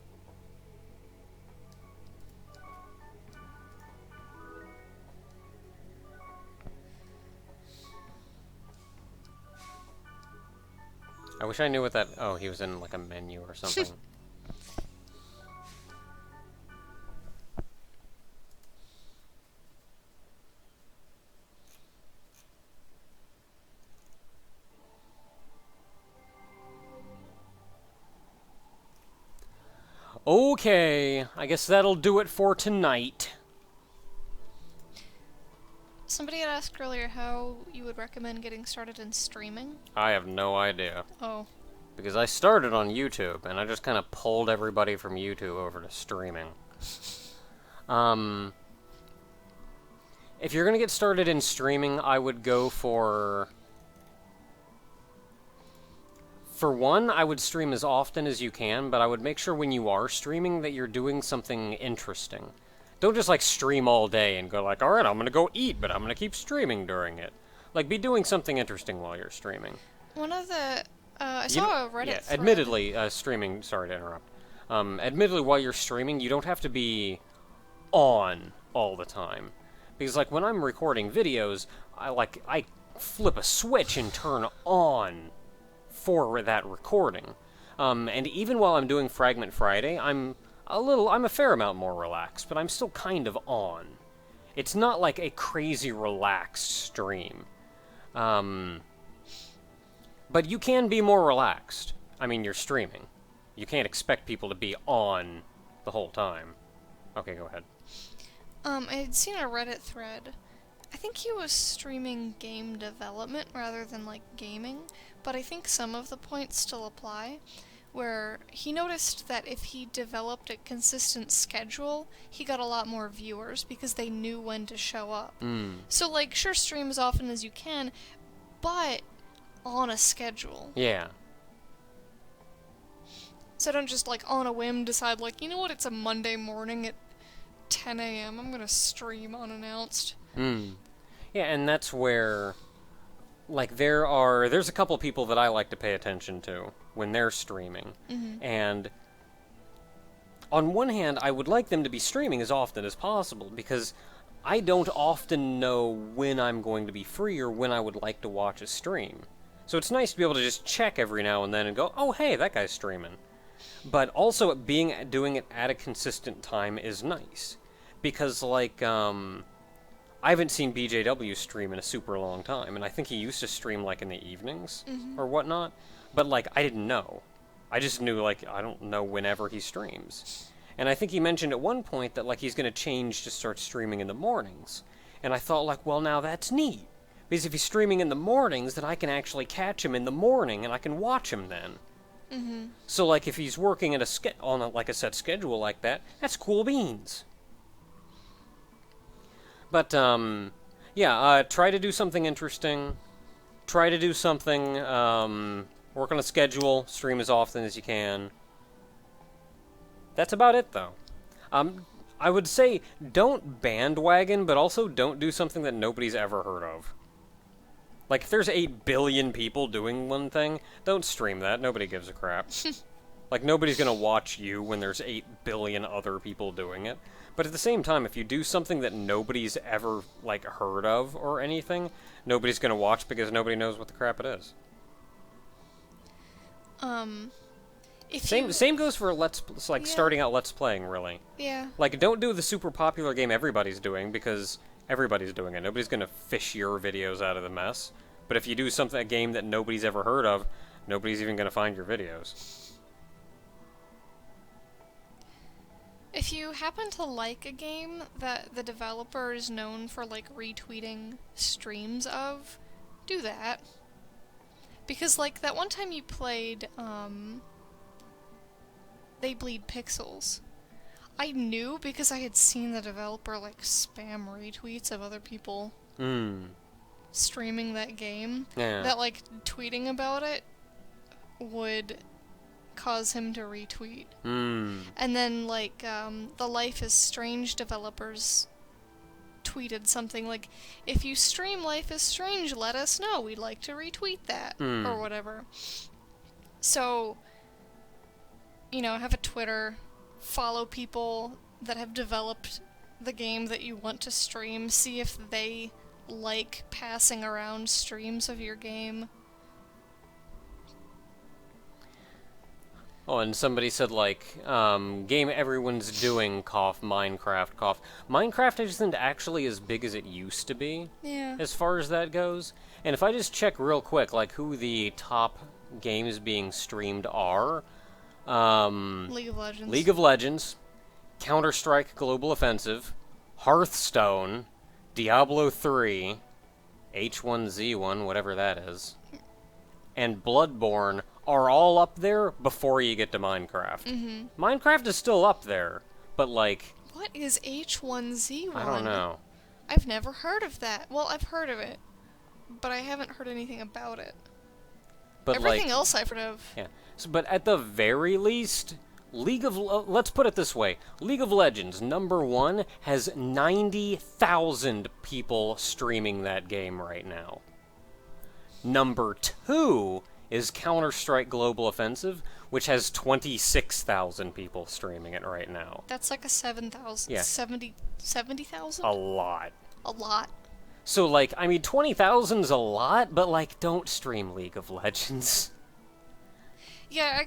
I wish I knew what that... Oh, he was in, like, a menu or something. Okay, I guess that'll do it for tonight. Somebody had asked earlier how you would recommend getting started in streaming. I have no idea. Oh. Because I started on YouTube, and I just kind of pulled everybody from YouTube over to streaming. If you're gonna get started in streaming, I would go for... For one, I would stream as often as you can, but I would make sure when you are streaming that you're doing something interesting. Don't just, like, stream all day and go like, alright, I'm gonna go eat, but I'm gonna keep streaming during it. Like, be doing something interesting while you're streaming. One of the... I saw a Reddit thread. Admittedly, streaming... Sorry to interrupt. Admittedly, while you're streaming, you don't have to be on all the time. Because, like, when I'm recording videos, I flip a switch and turn on for that recording. And even while I'm doing Frägment Friday, I'm a fair amount more relaxed, but I'm still kind of on. It's not like a crazy relaxed stream. But you can be more relaxed. I mean, you're streaming. You can't expect people to be on the whole time. Okay, go ahead. I had seen a Reddit thread. I think he was streaming game development rather than, like, gaming, but I think some of the points still apply, where he noticed that if he developed a consistent schedule, he got a lot more viewers because they knew when to show up. So, like, sure, stream as often as you can, but on a schedule. Yeah. So don't just, like, on a whim decide, like, you know what, it's a Monday morning at 10 a.m., I'm gonna stream unannounced. Yeah, and that's where, like, there's a couple people that I like to pay attention to when they're streaming. And on one hand, I would like them to be streaming as often as possible, because I don't often know when I'm going to be free or when I would like to watch a stream. So it's nice to be able to just check every now and then and go, oh, hey, that guy's streaming. But also doing it at a consistent time is nice. Because, like, I haven't seen BJW stream in a super long time, and I think he used to stream, like, in the evenings or whatnot. But, like, I didn't know. I just knew, like, I don't know whenever he streams. And I think he mentioned at one point that, like, he's going to change to start streaming in the mornings. And I thought, like, well, now that's neat. Because if he's streaming in the mornings, then I can actually catch him in the morning, and I can watch him then. So, like, if he's working at on a set schedule like that, that's cool beans. But, yeah, try to do something interesting. Try to do something, work on a schedule, stream as often as you can. That's about it, though. I would say don't bandwagon, but also don't do something that nobody's ever heard of. Like, if there's 8 billion people doing one thing, don't stream that. Nobody gives a crap. Like, nobody's gonna watch you when there's 8 billion other people doing it. But at the same time, if you do something that nobody's ever, like, heard of or anything, nobody's gonna watch because nobody knows what the crap it is. Same goes for starting out Let's Playing, really. Yeah. Like, don't do the super popular game everybody's doing, because everybody's doing it. Nobody's gonna fish your videos out of the mess. But if you do a game that nobody's ever heard of, nobody's even gonna find your videos. If you happen to like a game that the developer is known for, like, retweeting streams of, do that. Because, like, that one time you played, They Bleed Pixels, I knew because I had seen the developer, like, spam retweets of other people streaming that game, that, like, tweeting about it would cause him to retweet. And then, like, the Life is Strange developers tweeted something like, if you stream Life is Strange, let us know. We'd like to retweet that, or whatever. So, you know, have a Twitter, follow people that have developed the game that you want to stream, see if they like passing around streams of your game. Oh, and somebody said, like, game everyone's doing, cough, Minecraft, cough. Minecraft isn't actually as big as it used to be, as far as that goes. And if I just check real quick, like, who the top games being streamed are, League of Legends, Counter-Strike Global Offensive, Hearthstone, Diablo 3, H1Z1, whatever that is, and Bloodborne are all up there before you get to Minecraft. Minecraft is still up there, but, like... What is H1Z1? I don't know. I've never heard of that. Well, I've heard of it, but I haven't heard anything about it. But everything else I've heard of. Yeah. So, but at the very least, let's put it this way. League of Legends, #1, has 90,000 people streaming that game right now. #2 is Counter-Strike Global Offensive, which has 26,000 people streaming it right now. That's like a 7,000. Yeah. 70,000? A lot. A lot. So, like, I mean, 20,000's a lot, but, like, don't stream League of Legends. Yeah,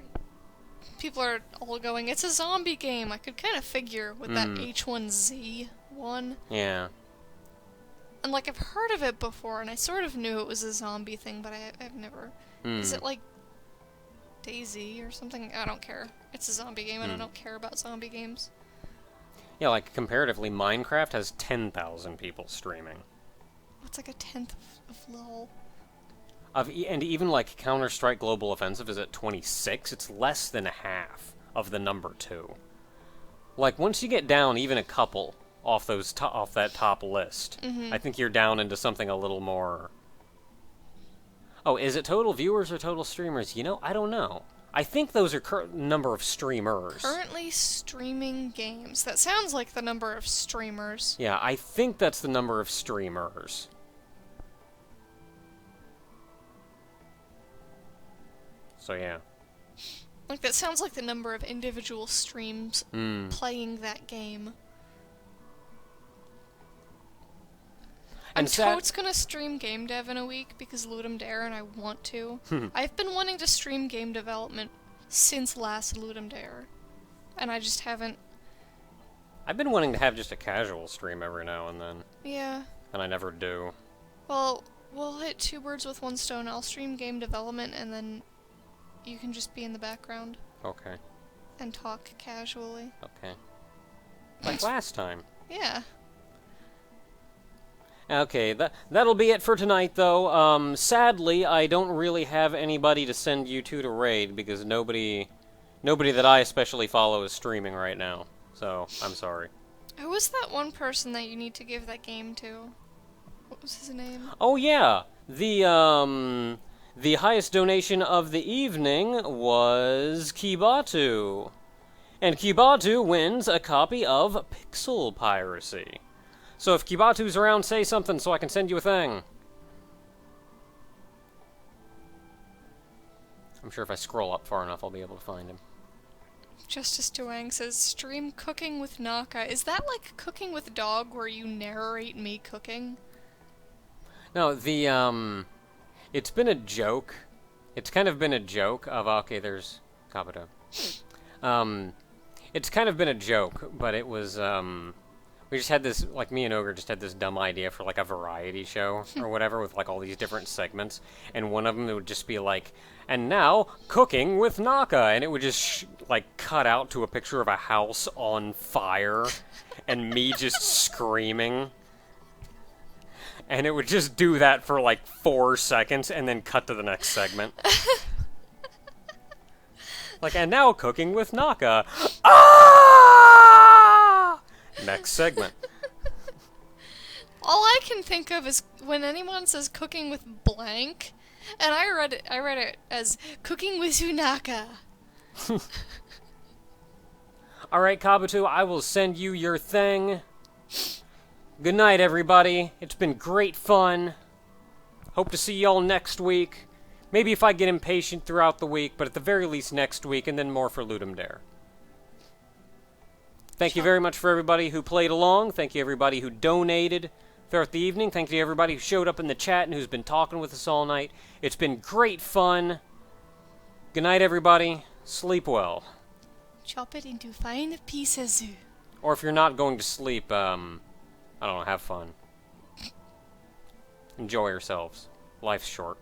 people are all going, it's a zombie game. I could kind of figure with that H1Z1. Yeah. And, like, I've heard of it before, and I sort of knew it was a zombie thing, but I've never... Is it, like, DayZ or something? I don't care. It's a zombie game, and I don't care about zombie games. Yeah, like, comparatively, Minecraft has 10,000 people streaming. What's like a tenth of LOL? And even, like, Counter-Strike Global Offensive is at 26. It's less than half of the #2. Like, once you get down even a couple off that top list, I think you're down into something a little more... Oh, is it total viewers or total streamers? You know, I don't know. I think those are number of streamers. Currently streaming games. That sounds like the number of streamers. Yeah, I think that's the number of streamers. So, yeah. Like, that sounds like the number of individual streams playing that game. I'm totes gonna stream game dev in a week because Ludum Dare and I want to. I've been wanting to stream game development since last Ludum Dare, and I just haven't. I've been wanting to have just a casual stream every now and then. Yeah. And I never do. Well, we'll hit 2 birds with 1 stone. I'll stream game development, and then you can just be in the background. Okay. And talk casually. Okay. Like last time. Yeah. Okay, that'll be it for tonight, though. Sadly, I don't really have anybody to send you to raid, because nobody that I especially follow is streaming right now. So, I'm sorry. Who was that one person that you need to give that game to? What was his name? Oh, yeah! The highest donation of the evening was Kibatu. And Kibatu wins a copy of Pixel Piracy. So if Kibatu's around, say something so I can send you a thing. I'm sure if I scroll up far enough, I'll be able to find him. Justice Duang says, stream cooking with Naka. Is that like cooking with dog where you narrate me cooking? No, it's been a joke. It's kind of been a joke of, okay, there's Kabuto. It's kind of been a joke, but it was, we just had this, like, me and Ogre just had this dumb idea for, like, a variety show or whatever with, like, all these different segments. And one of them, it would just be like, and now, cooking with Naka. And it would just, like, cut out to a picture of a house on fire and me just screaming. And it would just do that for, like, 4 seconds and then cut to the next segment. Like, and now, cooking with Naka. Ah! Next segment. All I can think of is when anyone says cooking with blank, and I read it as cooking with Sunaka. Alright, Kabuto, I will send you your thing. Good night, everybody. It's been great fun. Hope to see y'all next week. Maybe if I get impatient throughout the week, but at the very least next week, and then more for Ludum Dare. Thank you very much for everybody who played along. Thank you everybody who donated throughout the evening. Thank you everybody who showed up in the chat and who's been talking with us all night. It's been great fun. Good night, everybody. Sleep well. Chop it into fine pieces. Or if you're not going to sleep, I don't know, have fun. Enjoy yourselves. Life's short.